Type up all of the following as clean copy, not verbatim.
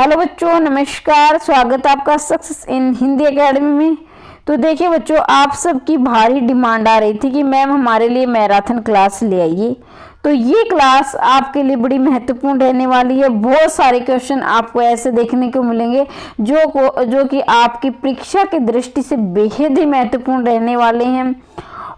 Hello बच्चों, नमस्कार। स्वागत है आपका सक्सेस इन हिंदी एकेडमी में। तो देखिए बच्चों, आप सबकी भारी डिमांड आ रही थी कि मैम हमारे लिए मैराथन क्लास ले आइए। तो ये क्लास आपके लिए बड़ी महत्वपूर्ण रहने वाली है। बहुत सारे क्वेश्चन आपको ऐसे देखने को मिलेंगे जो कि आपकी परीक्षा की दृष्टि से बेहद ही महत्वपूर्ण रहने वाले हैं।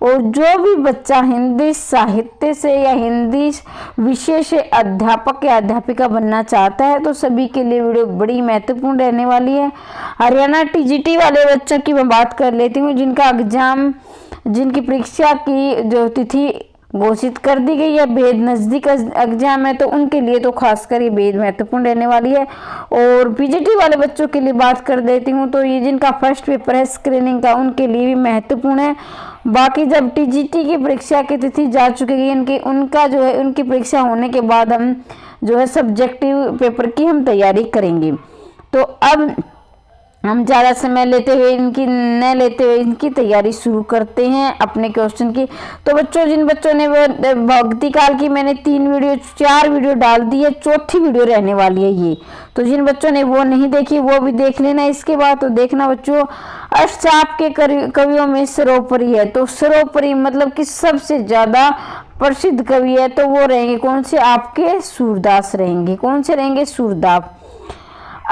और जो भी बच्चा हिंदी साहित्य से या हिंदी विषय से अध्यापक या अध्यापिका बनना चाहता है तो सभी के लिए वीडियो बड़ी महत्वपूर्ण रहने वाली है। हरियाणा टीजीटी वाले बच्चों की मैं बात कर लेती हूँ, जिनकी परीक्षा की जो तिथि घोषित कर दी गई है, बेहद नज़दीक एग्जाम है, तो उनके लिए तो खासकर ये बेहद महत्वपूर्ण रहने वाली है। और पीजीटी वाले बच्चों के लिए बात कर देती हूँ, तो ये जिनका फर्स्ट पेपर है स्क्रीनिंग का, उनके लिए भी महत्वपूर्ण है। बाकी जब टीजीटी की परीक्षा की तिथि जा चुकी है उनकी परीक्षा होने के बाद हम जो है सब्जेक्टिव पेपर की हम तैयारी करेंगे। तो अब हम ज़्यादा समय लेते हुए इनकी तैयारी शुरू करते हैं अपने क्वेश्चन की। तो बच्चों, जिन बच्चों ने वो भक्ति काल की मैंने 4 वीडियो डाल दी है, चौथी वीडियो रहने वाली है ये। तो जिन बच्चों ने वो नहीं देखी वो भी देख लेना इसके बाद। तो देखना बच्चों, अष्टचाप के कवियों में सर्वोपरि है। तो सर्वोपरि मतलब कि सबसे ज़्यादा प्रसिद्ध कवि है, तो वो रहेंगे कौन से? आपके सूरदास रहेंगे। कौन से रहेंगे? सूरदास।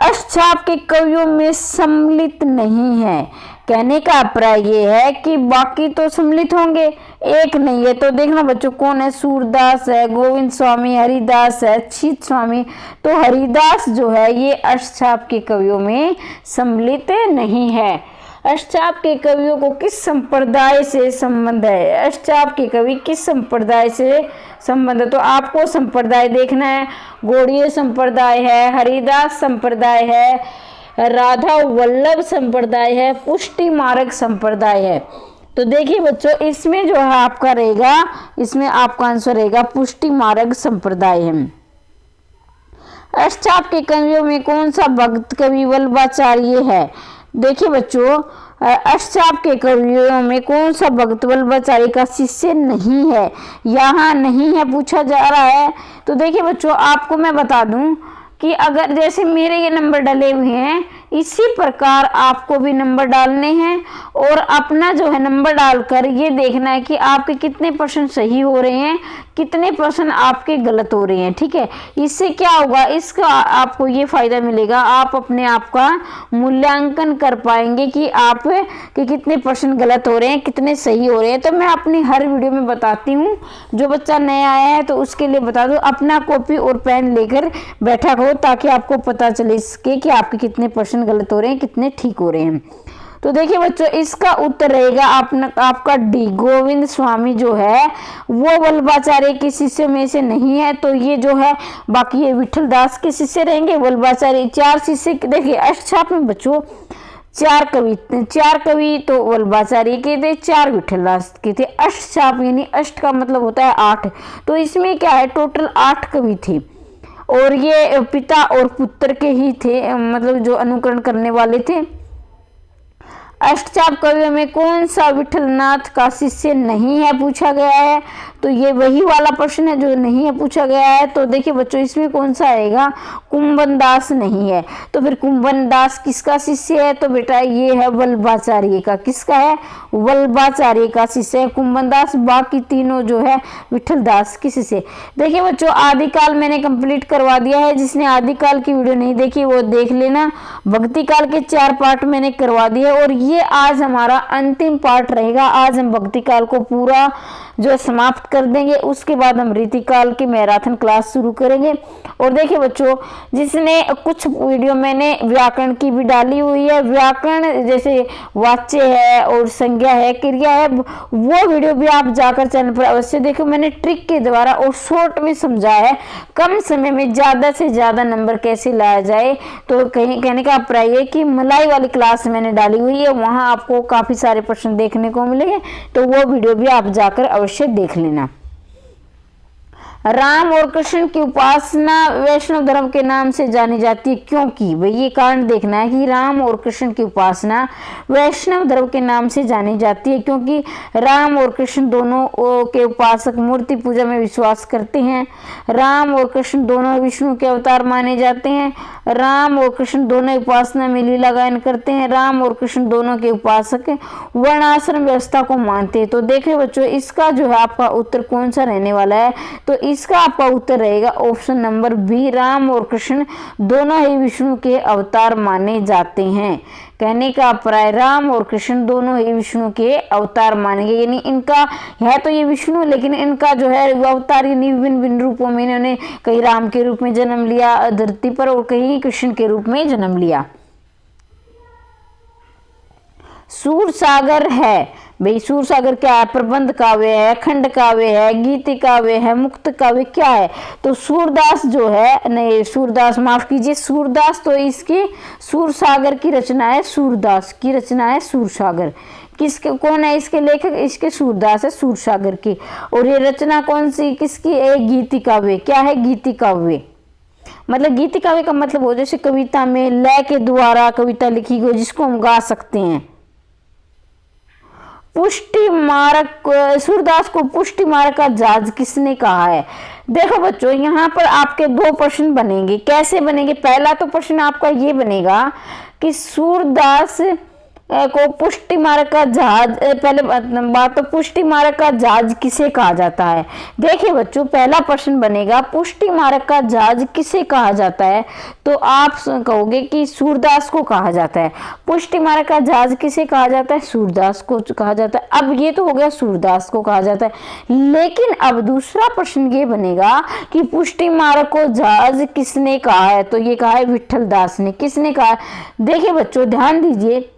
अष्टचाप के कवियों में सम्मिलित नहीं है। कहने का अभिप्राय ये है कि बाकी तो सम्मिलित होंगे, एक नहीं है। तो देखना बच्चों, कौन है? सूरदास है, गोविंद स्वामी, हरिदास है, अच्युत स्वामी। तो हरिदास जो है ये अष्टचाप के कवियों में सम्मिलित नहीं है। अष्टचाप के कवियों को किस संप्रदाय से संबंध है? अष्टचाप के कवि किस संप्रदाय से संबंध है? तो आपको संप्रदाय देखना है। गौड़ीय संप्रदाय है, हरिदास संप्रदाय है, राधा वल्लभ संप्रदाय है, पुष्टि मार्ग संप्रदाय है। तो देखिए बच्चों, इसमें जो है आपका रहेगा, इसमें आपका आंसर रहेगा पुष्टि मार्ग संप्रदाय है। अष्टचाप के कवियों में कौन सा भक्त कवि वल्लभाचार्य है? देखिए बच्चों, अष्टचाप के कवियों में कौन सा भक्त वल्लभाचार्य का शिष्य नहीं है? यहाँ नहीं है पूछा जा रहा है। तो देखिए बच्चों, आपको मैं बता दूं कि अगर जैसे मेरे ये नंबर डले हुए हैं, इसी प्रकार आपको भी नंबर डालने हैं और अपना जो है नंबर डालकर ये देखना है कि आपके कितने % सही हो रहे हैं, कितने % आपके गलत हो रहे हैं। ठीक है, इससे क्या होगा? इसका आपको ये फायदा मिलेगा, आप अपने आप का मूल्यांकन कर पाएंगे कि आप के कितने % गलत हो रहे हैं, कितने सही हो रहे हैं। तो मैं अपनी हर वीडियो में बताती हूँ। जो बच्चा नया आया है तो उसके लिए बता दूँ, अपना कॉपी और पेन लेकर बैठा करो ताकि आपको पता चले इसके कि आपके कितने % गलत हो रहे हैं, कितने ठीक हो रहे हैं। तो देखिए बच्चों, इसका उत्तर रहेगा आपका डी। गोविंद स्वामी जो है वो वल्लभाचार्य के शिष्य में से नहीं है। तो ये जो है बाकी ये विठल दास के शिष्य रहेंगे। वल्लभाचार्य 4 शिष्य। देखिए अष्टचाप में बच्चों 4 कवि तो वल्लभाचार्य के थे, 4 विठल दास के थे। अष्टचाप यानी अष्ट का मतलब होता है 8। तो इसमें क्या है, टोटल 8 कवि थे और ये पिता और पुत्र के ही थे, मतलब जो अनुकरण करने वाले थे। अष्टचाप कवियों में कौन सा विठलनाथ का शिष्य नहीं है पूछा गया है? तो ये वही वाला प्रश्न है जो नहीं है पूछा गया है। तो देखिए बच्चों, इसमें कौन सा आएगा? कुंभन दास नहीं है। तो फिर कुंभन दास किसका शिष्य है? तो बेटा ये है वल्लभाचार्य का। किसका है? वल्लभाचार्य का शिष्य है कुंभन दास। बाकी तीनों जो है विठल दास के शिष्य। देखिए बच्चों, आदिकाल मैंने कंप्लीट करवा दिया है। जिसने आदिकाल की वीडियो नहीं देखी वो देख लेना। भक्ति काल के 4 पार्ट मैंने करवा दिए और ये आज हमारा अंतिम पार्ट रहेगा। आज हम भक्ति काल को पूरा जो समाप्त कर देंगे, उसके बाद हम रीतिकाल की मैराथन क्लास शुरू करेंगे। और देखिए बच्चों, जिसने कुछ वीडियो मैंने व्याकरण की भी डाली हुई है, व्याकरण जैसे वाच्य है और संज्ञा है, क्रिया है, वो वीडियो भी आप जाकर चैनल पर अवश्य देखो। मैंने ट्रिक के द्वारा और शॉर्ट में समझाया है कम समय में ज़्यादा से ज़्यादा नंबर कैसे लाया जाए। तो कहने का अभिप्राय है कि मलाई वाली क्लास मैंने डाली हुई है, वहाँ आपको काफ़ी सारे प्रश्न देखने को मिलेंगे। तो वो वीडियो भी आप जाकर अवश्य देख लेना। राम और कृष्ण की उपासना वैष्णव धर्म के नाम से जानी जाती है, क्योंकि भाई ये कारण देखना है कि राम और कृष्ण की उपासना वैष्णव धर्म के नाम से जानी जाती है, क्योंकि राम और कृष्ण दोनों के उपासक मूर्ति पूजा में विश्वास करते हैं। राम और कृष्ण दोनों विष्णु के अवतार माने जाते हैं। राम और कृष्ण दोनों उपासना में लीला गायन करते हैं। राम और कृष्ण दोनों के उपासक वर्णाश्रम व्यवस्था को मानते हैं। तो देखिए बच्चों, इसका जो है आपका उत्तर कौन सा रहने वाला है, तो इसका आपका उत्तर रहेगा ऑप्शन नंबर बी, राम और कृष्ण दोनों ही विष्णु के अवतार माने जाते हैं। कहने का अभिप्राय, राम और कृष्ण दोनों ही विष्णु के अवतार मानेंगे, यानी इनका है तो ये विष्णु, लेकिन इनका जो है अवतार यानी विभिन्न भिन्न रूपों में इन्होंने कहीं राम के रूप में जन्म लिया धरती पर और कहीं कृष्ण के रूप में जन्म लिया। सूरसागर है भाई, सूरसागर क्या है? प्रबंध काव्य है, खंड काव्य है, गीति काव्य है, मुक्त काव्य क्या है? तो सूरदास जो है, नहीं सूरदास माफ कीजिए, सूरदास तो इसके सूरसागर की रचना है, सूरदास की रचना है सूरसागर। किसके, कौन है इसके लेखक? इसके सूरदास है सूरसागर की। और ये रचना कौन सी किसकी है? गीति काव्य। क्या है? गीति काव्य। मतलब गीति काव्य का मतलब हो जैसे कविता में लय के द्वारा कविता लिखी गई जिसको हम गा सकते हैं। पुष्टि मारक, सूरदास को पुष्टि मारक का जहाज किसने कहा है? देखो बच्चों, यहाँ पर आपके दो प्रश्न बनेंगे। कैसे बनेंगे? पहला तो प्रश्न आपका ये बनेगा कि सूरदास को पुष्टि मारक का जहाज, पहले बात तो पुष्टि मारक का जहाज किसे कहा जाता है। देखिए बच्चों, पहला प्रश्न बनेगा पुष्टि मारक का जहाज किसे कहा जाता है, तो आप कहोगे कि सूरदास को कहा जाता है। पुष्टि मारक का जहाज किसे कहा जाता है? सूरदास को कहा जाता है। अब ये तो हो गया सूरदास को कहा जाता है, लेकिन अब दूसरा प्रश्न ये बनेगा कि पुष्टि मारक को जहाज किसने कहा है, तो ये कहा है विठल दास ने। किसने कहा? देखिए बच्चों, ध्यान दीजिए,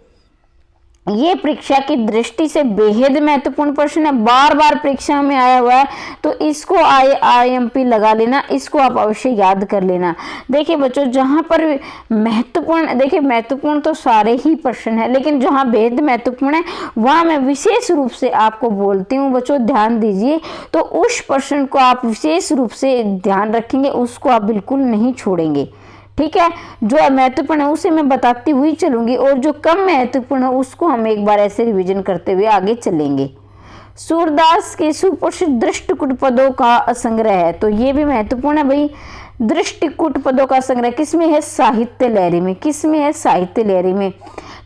ये परीक्षा की दृष्टि से बेहद महत्वपूर्ण प्रश्न है, बार बार परीक्षा में आया हुआ है, तो इसको IMP लगा लेना, इसको आप अवश्य याद कर लेना। देखिए बच्चों, जहां पर महत्वपूर्ण, देखिए महत्वपूर्ण तो सारे ही प्रश्न है, लेकिन जहां बेहद महत्वपूर्ण है वहां मैं विशेष रूप से आपको बोलती हूँ। बच्चों ध्यान दीजिए, तो उस प्रश्न को आप विशेष रूप से ध्यान रखेंगे, उसको आप बिल्कुल नहीं छोड़ेंगे। ठीक है, जो महत्वपूर्ण है उसे मैं बताती हुई चलूंगी, और जो कम महत्वपूर्ण है उसको हम एक बार ऐसे रिवीजन करते हुए आगे चलेंगे। सूरदास के सुप्रसिद्ध दृष्टिकूट पदों का संग्रह है, तो ये भी महत्वपूर्ण है भाई। दृष्टिकूट पदों का संग्रह किसमें है? साहित्य लहरी में। किसमें है? साहित्य लहरी में।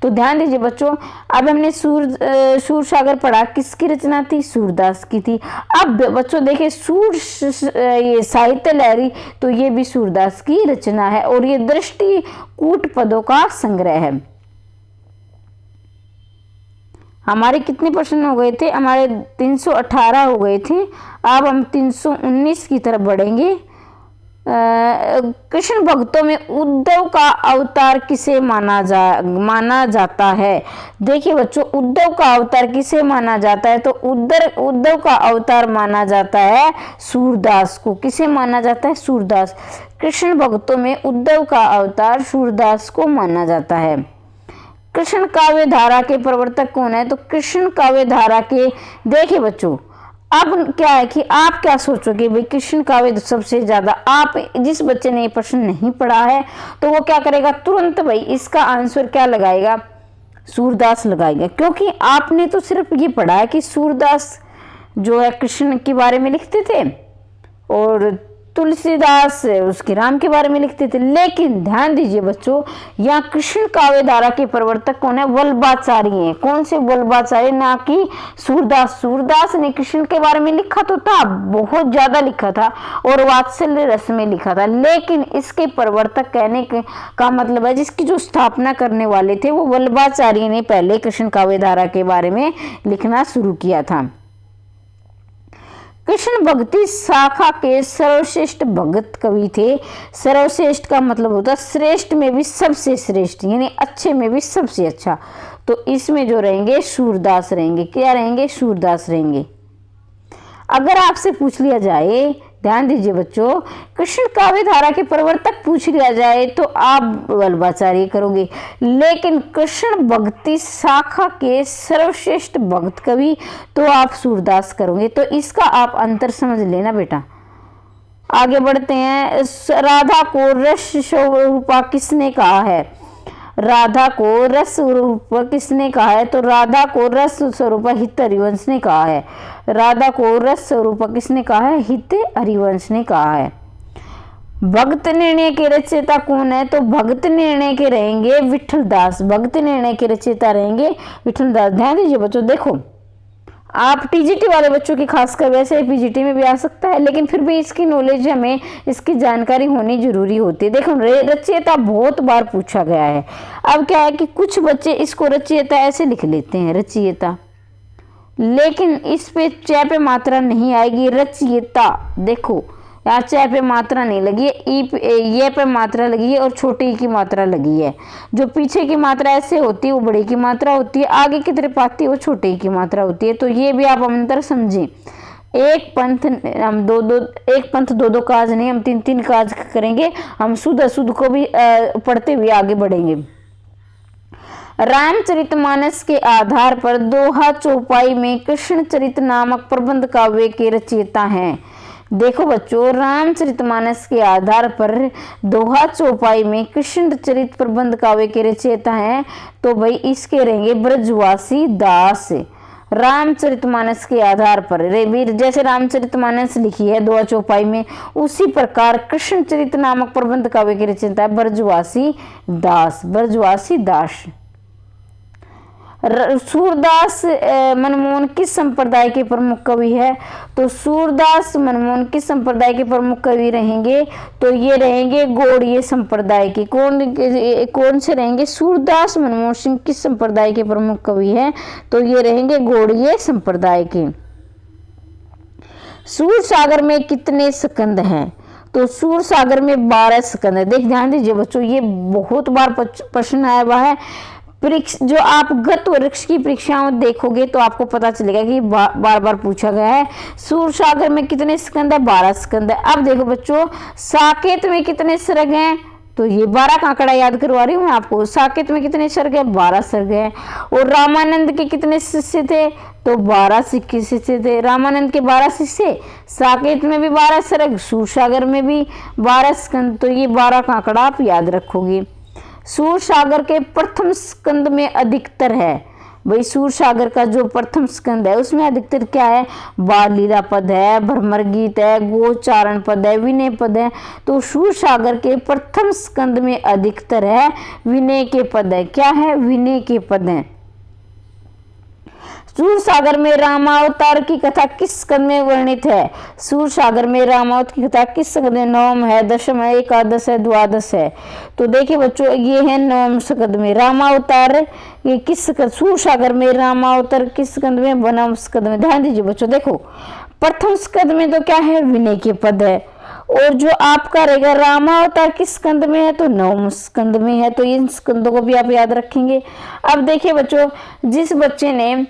तो ध्यान दीजिए बच्चों, अब हमने सूरसागर पढ़ा, किसकी रचना थी? सूरदास की थी। अब बच्चों देखिए, ये साहित्य लहरी, तो ये भी सूरदास की रचना है, और ये दृष्टिकूट पदों का संग्रह है। हमारे कितने प्रश्न हो गए थे? हमारे 318 हो गए थे। अब हम 319 की तरफ बढ़ेंगे। कृष्ण भक्तों में उद्धव का अवतार किसे माना जाता है? देखिए बच्चों, उद्धव का अवतार किसे माना जाता है? तो उद्धव का अवतार माना जाता है सूरदास को। किसे माना जाता है? सूरदास। कृष्ण भक्तों में उद्धव का अवतार सूरदास को माना जाता है। कृष्ण काव्य धारा के प्रवर्तक कौन है? तो कृष्ण काव्य धारा के, देखिए बच्चों, अब क्या है कि आप क्या सोचोगे भाई, कृष्ण काव्य सबसे ज्यादा, आप जिस बच्चे ने ये प्रश्न नहीं पढ़ा है तो वो क्या करेगा? तुरंत भाई इसका आंसर क्या लगाएगा? सूरदास लगाएगा, क्योंकि आपने तो सिर्फ ये पढ़ा है कि सूरदास जो है कृष्ण के बारे में लिखते थे और तुलसीदास उसके राम के बारे में लिखते थे। लेकिन ध्यान दीजिए बच्चों, यहाँ कृष्ण काव्य धारा के प्रवर्तक कौन है? वल्लभाचार्य हैं। कौन से? वल्लभाचार्य, ना कि सूरदास। सूरदास ने कृष्ण के बारे में लिखा तो था, बहुत ज्यादा लिखा था, और वात्सल्य रस में लिखा था, लेकिन इसके प्रवर्तक कहने का मतलब है जिसकी जो स्थापना करने वाले थे वो वल्लभाचार्य ने पहले कृष्ण काव्य धारा के बारे में लिखना शुरू किया था। कृष्ण भक्ति शाखा के सर्वश्रेष्ठ भगत कवि थे। सर्वश्रेष्ठ का मतलब होता है श्रेष्ठ में भी सबसे श्रेष्ठ, यानी अच्छे में भी सबसे अच्छा। तो इसमें जो रहेंगे सूरदास रहेंगे। क्या रहेंगे? सूरदास रहेंगे। अगर आपसे पूछ लिया जाए, ध्यान दीजिए बच्चों, कृष्ण काव्य धारा के प्रवर्तक पूछ लिया जाए तो आप वल्लभाचार्य करोगे, लेकिन कृष्ण भक्ति शाखा के सर्वश्रेष्ठ भक्त कवि तो आप सूरदास करोगे। तो इसका आप अंतर समझ लेना बेटा। आगे बढ़ते हैं। राधा को रस स्वरूपा किसने कहा है? राधा को रस स्वरूप किसने कहा है? तो राधा को रस स्वरूप हित हरिवंश ने कहा है। राधा को रस स्वरूप किसने कहा है? हित हरिवंश ने कहा है। भक्त निर्णय के रचयिता कौन है? तो भक्त निर्णय के रहेंगे विठल दास। भक्त निर्णय के रचयिता रहेंगे विठल दास। ध्यान दीजिए बच्चों, देखो आप टीजीटी वाले बच्चों की खासकर, वैसे पीजीटी में भी आ सकता है, लेकिन फिर भी इसकी नॉलेज हमें, इसकी जानकारी होनी जरूरी होती है। देखो रचयिता बहुत बार पूछा गया है। अब क्या है कि कुछ बच्चे इसको रचयिता ऐसे लिख लेते हैं, रचयिता, लेकिन इस पे च पे मात्रा नहीं आएगी, रचयिता। देखो यहाँ च पे मात्रा नहीं लगी है, ये पे मात्रा लगी है और छोटी ई की मात्रा लगी है। जो पीछे की मात्रा ऐसे होती है वो बड़ी की मात्रा होती है, आगे की तरफ आती है वो छोटी ई की मात्रा होती है। तो ये भी आप अंतर समझें। एक पंथ हम एक पंथ दो काज नहीं, हम तीन काज करेंगे। हम शुद्ध अशुद्ध को भी पढ़ते हुए आगे बढ़ेंगे। रामचरितमानस के आधार पर दोहा चौपाई में कृष्ण चरित नामक प्रबंध काव्य के रचयिता हैं। देखो बच्चों, रामचरितमानस के आधार पर दोहा चौपाई में कृष्ण चरित प्रबंध काव्य के रचयिता हैं, तो भाई इसके रहेंगे ब्रजवासी दास। रामचरितमानस के आधार पर जैसे रामचरितमानस लिखी है दोहा चौपाई में, उसी प्रकार कृष्ण चरित नामक प्रबंध काव्य के रचयिता है ब्रजवासी दास। ब्रजवासी दास। सूरदास मनमोहन किस संप्रदाय के प्रमुख कवि है? तो सूरदास मनमोहन किस संप्रदाय के प्रमुख कवि रहेंगे? तो ये रहेंगे गौड़ीय संप्रदाय के। कौन से रहेंगे? सूरदास मनमोहन सिंह किस संप्रदाय के प्रमुख कवि हैं? तो ये रहेंगे गौड़ीय संप्रदाय के। सूरसागर में कितने स्कंद हैं? तो सूरसागर में 12 स्कंद है। ध्यान दीजिए बच्चों, ये बहुत बार प्रश्न आया हुआ है। जो आप गत वृक्ष की परीक्षाओं देखोगे तो आपको पता चलेगा कि बार बार पूछा गया है। सूरसागर में कितने स्कंद है? 12 स्कंद है। अब देखो बच्चों, साकेत में कितने सर्ग हैं? तो ये 12 का आंकड़ा याद करवा रही हूँ मैं आपको। साकेत में कितने सर्ग है? 12 सर्ग है। और रामानंद के कितने शिष्य थे? तो 12 शिष्य थे। रामानंद के 12 शिष्य, साकेत में भी 12 सर्ग, सूरसागर में भी 12 स्कंद। तो ये 12 का आंकड़ा आप याद रखोगे। सूरसागर के प्रथम स्कंद में अधिकतर है, भाई सूरसागर का जो प्रथम स्कंद है उसमें अधिकतर क्या है? बाल लीला पद है, भ्रमर गीत है, गोचारण पद है, विनय पद है। तो सूरसागर के प्रथम स्कंद में अधिकतर है विनय के पद है। क्या है? विनय के पद है। सूरसागर में रामावतार की कथा किस स्कंद में वर्णित है? सूरसागर में रामावतार की कथा किस स्कंद में? नवम है, दशम है, एकादश है, द्वादश है। तो देखिए बच्चों, ये है नवम स्कंद में रामावतार। ये किस सूरसागर में रामावतार किस स्कंद में? नवम स्कंद में। ध्यान दीजिए बच्चों, देखो प्रथम स्कंद में तो क्या है? विनय के पद है। और जो आपका रहेगा रामावतार किस स्कंद में है? तो नवम स्कंद में है। तो इन स्कंदों को भी आप याद रखेंगे। अब देखिए बच्चों, जिस बच्चे ने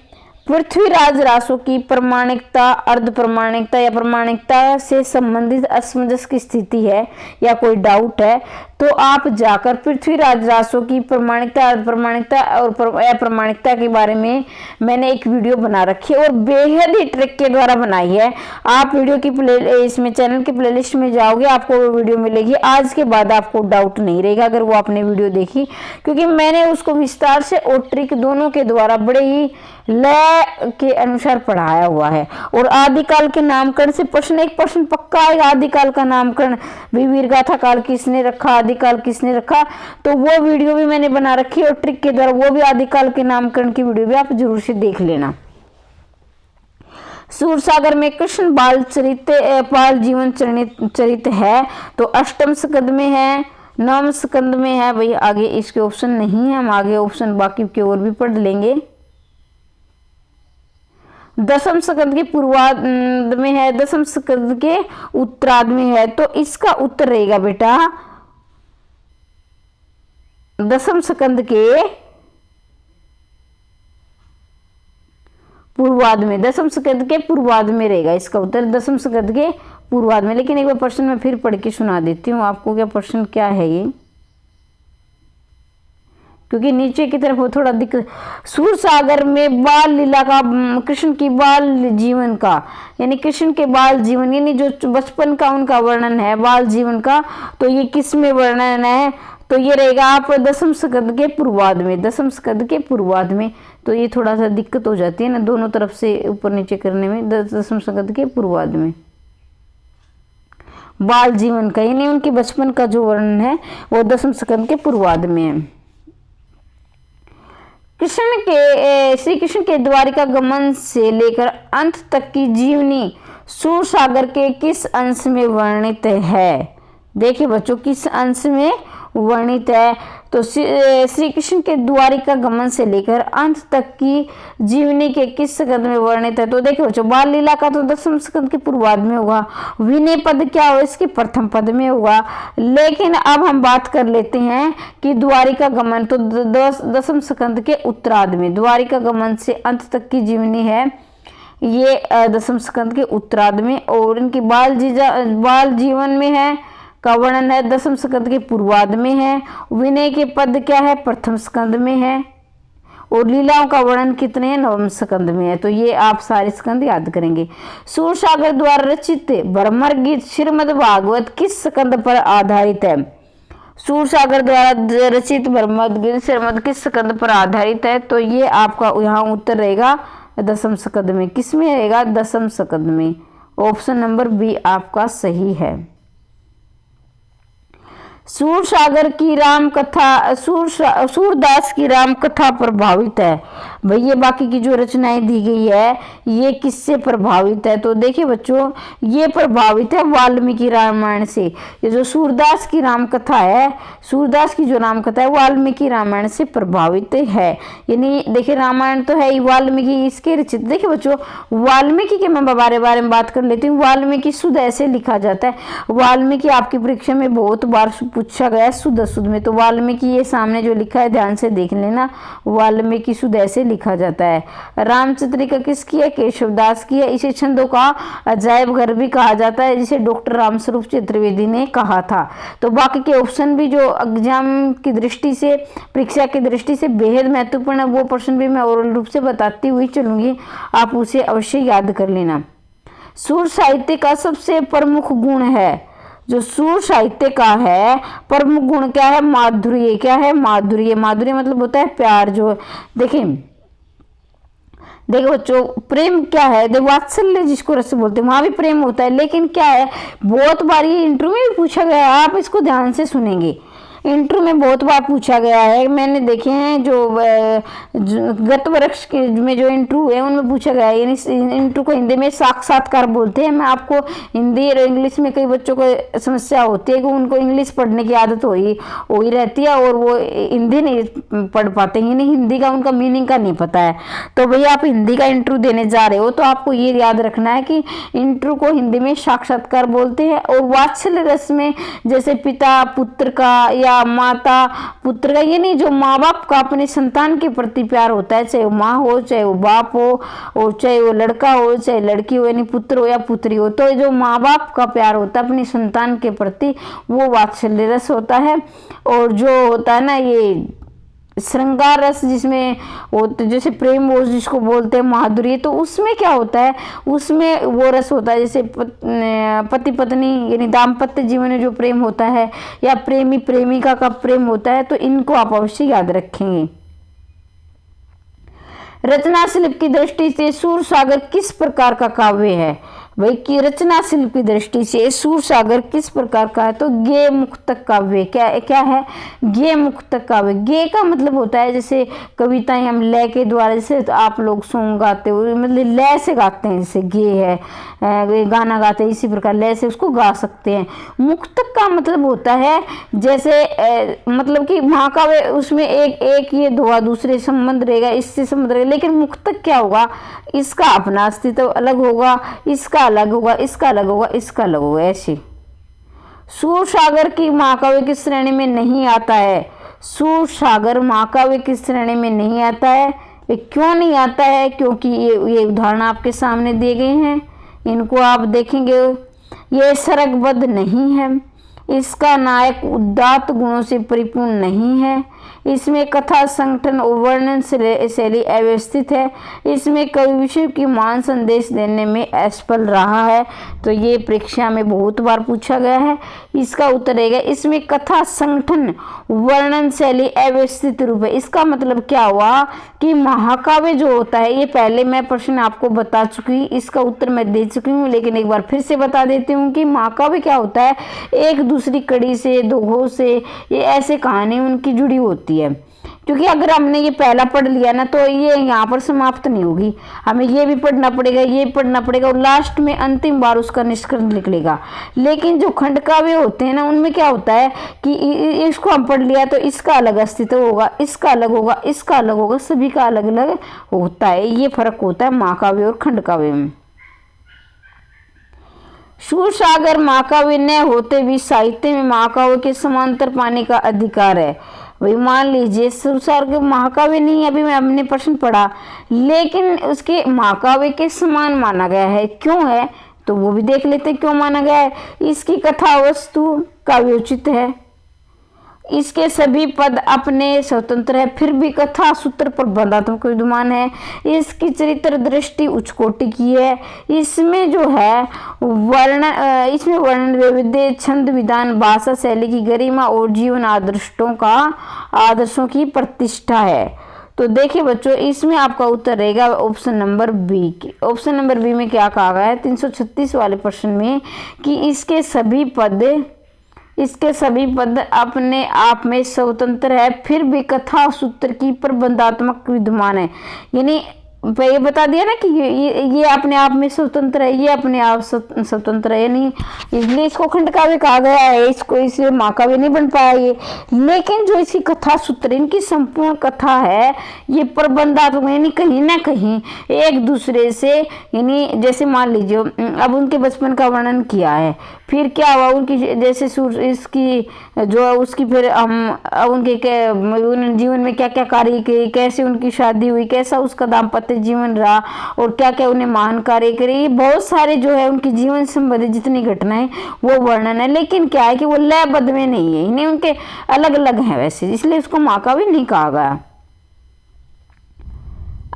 पृथ्वीराज रासो की प्रमाणिकता, अर्ध प्रमाणिकता या प्रमाणिकता से संबंधित असमंजस की स्थिति है या कोई डाउट है, तो आप जाकर पृथ्वीराज रासो की प्रमाणिकता, अर्ध प्रमाणिकता और अप्रमाणिकता के बारे में मैंने एक वीडियो बना रखी है और बेहद ही ट्रिक के द्वारा बनाई है। आप वीडियो की इसमें चैनल के प्लेलिस्ट में जाओगे, आपको वो वीडियो मिलेगी। आज के बाद आपको डाउट नहीं रहेगा अगर वो आपने वीडियो देखी, क्योंकि मैंने उसको विस्तार से और ट्रिक दोनों के द्वारा बड़े ही लय के अनुसार पढ़ाया हुआ है। और आदिकाल के नामकरण से एक प्रश्न पक्का आएगा। आदिकाल का नामकरण वीर गाथा काल किसने रखा, आदिकाल किसने रखा? तो वो वीडियो भी मैंने बना रखी है और ट्रिक के द्वारा वो भी आदिकाल के नामकरण की वीडियो भी आप जरूर से देख लेना। सूरसागर में कृष्ण बाल जीवन चरित है, तो अष्टम स्कंद में है, नवम स्कंद में है। भाई आगे इसके ऑप्शन नहीं है, हम आगे ऑप्शन बाकी के और भी पढ़ लेंगे। दसम स्कंद के पूर्वार्ध में है, दसम स्कंद के उत्तरार्ध में है। तो इसका उत्तर रहेगा बेटा दसम स्कंद के पूर्वार्ध में, दसम स्कंद के पूर्वार्ध में रहेगा इसका उत्तर, दसम स्कंद के पूर्वार्ध में। लेकिन एक बार प्रश्न मैं फिर पढ़ के सुना देती हूँ आपको। क्या प्रश्न क्या है ये? क्योंकि नीचे की तरफ वो थोड़ा दिख। सूर सागर में बाल लीला का, कृष्ण की बाल जीवन का, यानी कृष्ण के बाल जीवन यानी जो बचपन का उनका वर्णन है, बाल जीवन का, तो ये किस में वर्णन है? तो ये रहेगा आप दसम स्कंद के पूर्वार्ध में, दसम स्कंद के पूर्वार्ध में। तो ये थोड़ा सा दिक्कत हो जाती है ना दोनों तरफ से ऊपर नीचे करने में। दसम स्कंद के पूर्वार्ध में बाल जीवन का यानी उनके बचपन का जो वर्णन है वो दसम स्कंद के पूर्वार्ध में है। श्री कृष्ण के द्वारिका गमन से लेकर अंत तक की जीवनी सूर सागर के किस अंश में वर्णित है? देखिए बच्चों, किस अंश में वर्णित है? तो श्री कृष्ण के द्वारिका गमन से लेकर अंत तक की जीवनी के किस स्कंद में वर्णित है? तो देखिए बच्चों, बाल लीला का तो दसम स्कंद के पूर्वार्ध में होगा। विनय पद क्या हो, इसके प्रथम पद में होगा। लेकिन अब हम बात कर लेते हैं कि द्वारिका गमन तो दसम स्कंद के उत्तरार्ध में, द्वारिका गमन से अंत तक की जीवनी है ये दसम स्कंद के उत्तरार्ध में, और इनकी बाल जीवन में है का वर्णन है दसम स्कंद के पूर्वार्ध में है। विनय के पद क्या है, प्रथम स्कंद में है, और लीलाओं का वर्णन कितने हैं, नवम स्कंद में है। तो ये आप सारे स्कंद याद करेंगे। सूर सागर द्वारा रचित भ्रमर गीत श्रीमद् भागवत किस स्कंद पर आधारित है? सूर सागर द्वारा रचित भ्रमर गीत श्रीमद् किस स्कंद पर आधारित है? तो ये आपका यहाँ उत्तर रहेगा दसम स्कंद में। किस में रहेगा? दसम स्कंद में। ऑप्शन नंबर बी आपका सही है। सूरसागर की राम कथा, सूरदास की राम कथा प्रभावित है। भाई ये बाकी की जो रचनाएं दी गई है ये किससे प्रभावित है? तो देखिए बच्चों, ये प्रभावित है वाल्मीकि रामायण से। ये जो सूरदास की राम कथा है, सूरदास की जो राम कथा है वाल्मीकि रामायण से प्रभावित है। यानी देखिए रामायण तो है ही, वाल्मीकि इसके रचित। देखिए बच्चों, वाल्मीकि के मैं बारे में बात कर लेती हूँ। वाल्मीकि शुद्ध ऐसे लिखा जाता है। वाल्मीकि आपकी परीक्षा में बहुत बार पूछा गया है शुद्ध में। तो वाल्मीकि ये सामने जो लिखा है ध्यान से देख लेना, वाल्मीकि शुद्ध ऐसे लिखा जाता है। रामचरित्र किसकी है? केशवदास की है। इसे छंदों का अजायब घर भी कहा जाता है, जिसे डॉक्टर रामस्वरूप चतुर्वेदी ने कहा था। तो बाकी के ऑप्शन भी जो एग्जाम की दृष्टि से, परीक्षा की दृष्टि से बेहद महत्वपूर्ण है, वो प्रश्न भी मैं ओरल रूप से बताती हुई चलूंगी, आप उसे अवश्य याद कर लेना। सूर साहित्य का सबसे प्रमुख गुण है, जो सूर साहित्य का है प्रमुख गुण क्या है? माधुर्य। क्या है? माधुर्य। माधुर्य मतलब होता है प्यार। जो देखिए बच्चों, प्रेम क्या है? देखो वात्सल्य जिसको रस बोलते हैं, वहां भी प्रेम होता है, लेकिन क्या है, बहुत बार ये इंटरव्यू में भी पूछा गया है, आप इसको ध्यान से सुनेंगे। इंटरव्यू में बहुत बार पूछा गया है, मैंने देखे हैं जो गत वर्ष के में जो इंटरव्यू है उनमें पूछा गया है। यानी इंटरव्यू को हिंदी में साक्षात्कार बोलते हैं। मैं आपको हिंदी और इंग्लिश में कई बच्चों को समस्या होती है कि उनको इंग्लिश पढ़ने की आदत हो ही रहती है और वो हिंदी नहीं पढ़ पाते, यानी हिंदी का उनका मीनिंग का नहीं पता है। तो भैया आप हिंदी का इंटरव्यू देने जा रहे हो तो आपको ये याद रखना है कि इंटरव्यू को हिंदी में साक्षात्कार बोलते हैं। और वात्सल्य रस में जैसे पिता पुत्र का या माता पुत्र का, यानी जो माँ बाप का अपने संतान के प्रति प्यार होता है, चाहे वो माँ हो, चाहे वो बाप हो, और चाहे वो लड़का हो, चाहे लड़की हो, यानी पुत्र हो या पुत्री हो, तो जो माँ बाप का प्यार होता है अपनी संतान के प्रति, वो वात्सल्य रस होता है। और जो होता है ना ये श्रृंगार रस, जिसमें वो जैसे प्रेम वो जिसको बोलते हैं माधुर्य, तो उसमें क्या होता है, उसमें वो रस होता है जैसे पति पत्नी यानी दाम्पत्य जीवन में जो प्रेम होता है, या प्रेमी प्रेमिका का प्रेम होता है। तो इनको आप अवश्य याद रखेंगे। रचना शिल्प की दृष्टि से सूर सागर किस प्रकार का काव्य है? भाई की रचना शिल्प की दृष्टि से सूर सागर किस प्रकार का है? तो गेय मुक्तक काव्य। क्या है? गेय मुक्तक काव्य। गेय का मतलब होता है जैसे कविताएं हम लय के द्वारा, जैसे आप लोग सॉन्ग गाते हो मतलब लय से गाते हैं, जैसे गेय है गाना गाते हैं, इसी प्रकार लय से उसको गा सकते हैं। मुक्तक का मतलब होता है जैसे मतलब कि महाकाव्य, उसमें एक ये धोआ दूसरे संबंध रहेगा, इससे संबंध रहेगा। लेकिन मुक्तक क्या होगा, इसका अपना अस्तित्व अलग होगा, इसका अलग होगा, इसका अलग होगा, इसका अलग होगा। ऐसे सूर सागर की महाकाव्य की श्रेणी में नहीं आता है। सूर सागर महाकाव्य की श्रेणी में नहीं आता है। ये क्यों नहीं आता है? क्योंकि ये उदाहरण आपके सामने दिए गए हैं, इनको आप देखेंगे, ये सरगबद्ध नहीं है, इसका नायक उदात्त गुणों से परिपूर्ण नहीं है, इसमें कथा संगठन और वर्णन शैली अव्यवस्थित है। इसमें कवि विषय की मान संदेश देने में असफल रहा है। तो ये परीक्षा में बहुत बार पूछा गया है। इसका उत्तर रहेगा इसमें कथा संगठन वर्णन शैली अव्यवस्थित रूप है। इसका मतलब क्या हुआ कि महाकाव्य जो होता है, ये पहले मैं प्रश्न आपको बता चुकी, इसका उत्तर मैं दे चुकी हूँ, लेकिन एक बार फिर से बता देती हूँ कि महाकाव्य क्या होता है, एक दूसरी कड़ी से, दोहों से, ये ऐसे कहानी उनकी जुड़ी होती है। क्योंकि अगर हमने ये पहला पढ़ लिया ना तो ये यहाँ पर समाप्त नहीं होगी, हमें ये भी पढ़ना पड़ेगा, ये पढ़ना पड़ेगा, और लास्ट में अंतिम बार उसका निष्कर्ष निकलेगा। लेकिन जो खंड काव्य होते हैं ना, उनमें क्या होता है कि इसको हम पढ़ लिया तो इसका अलग अस्तित्व होगा, इसका अलग होगा, इसका अलग होगा, सभी का अलग अलग होता है। ये फर्क होता है महाकाव्य और खंड काव्य में। सूरसागर महाकाव्य न होते भी साहित्य में महाकाव्य के समांतर पाने का अधिकार है। वही मान लीजिए सूरसागर महाकाव्य नहीं, अभी मैं हमने प्रश्न पढ़ा, लेकिन उसके महाकाव्य के समान माना गया है। क्यों है तो वो भी देख लेते क्यों माना गया है। इसकी कथा वस्तु काव्योचित है, इसके सभी पद अपने स्वतंत्र है, फिर भी कथा सूत्र पर बंधात्मक विद्यमान है, इसकी चरित्र दृष्टि उच्च कोटि की है, इसमें जो है इसमें वर्णन वैविध्य, छंद, विधान, भाषा शैली की गरिमा और जीवन आदर्शों की प्रतिष्ठा है। तो देखिए बच्चों, इसमें आपका उत्तर रहेगा option number B. Option number B में क्या कहा गया है 336 वाले प्रश्न में कि इसके सभी पद अपने आप में स्वतंत्र है, फिर भी कथा सूत्र की प्रबंधात्मक विद्यमान है। यानी ये बता दिया ना कि ये अपने आप में स्वतंत्र है, ये अपने आप स्वतंत्र है, यानी इसलिए इसको खंड काव्य कहा गया है। इसको इसलिए महाकाव्य नहीं बन पाया ये। लेकिन जो इसकी कथा सूत्र, इनकी संपूर्ण कथा है, ये प्रबंधात्मक, यानी कहीं ना कहीं एक दूसरे से, यानी जैसे मान लीजिए अब उनके बचपन का वर्णन किया है, फिर क्या हुआ उनकी जैसे इसकी जो उसकी फिर हम उनके जीवन में क्या क्या कार्य किए, कैसे उनकी शादी हुई, कैसा उसका दाम्पत्य जीवन रहा, और क्या क्या उन्हें महान कार्य करे, ये बहुत सारे जो है उनकी जीवन संबंधित जितनी घटनाएं वो वर्णन है। लेकिन क्या है कि वो लयबद्ध में नहीं है, इन्हें उनके अलग अलग हैं वैसे, इसलिए उसको महाकाव्य नहीं कहा गया।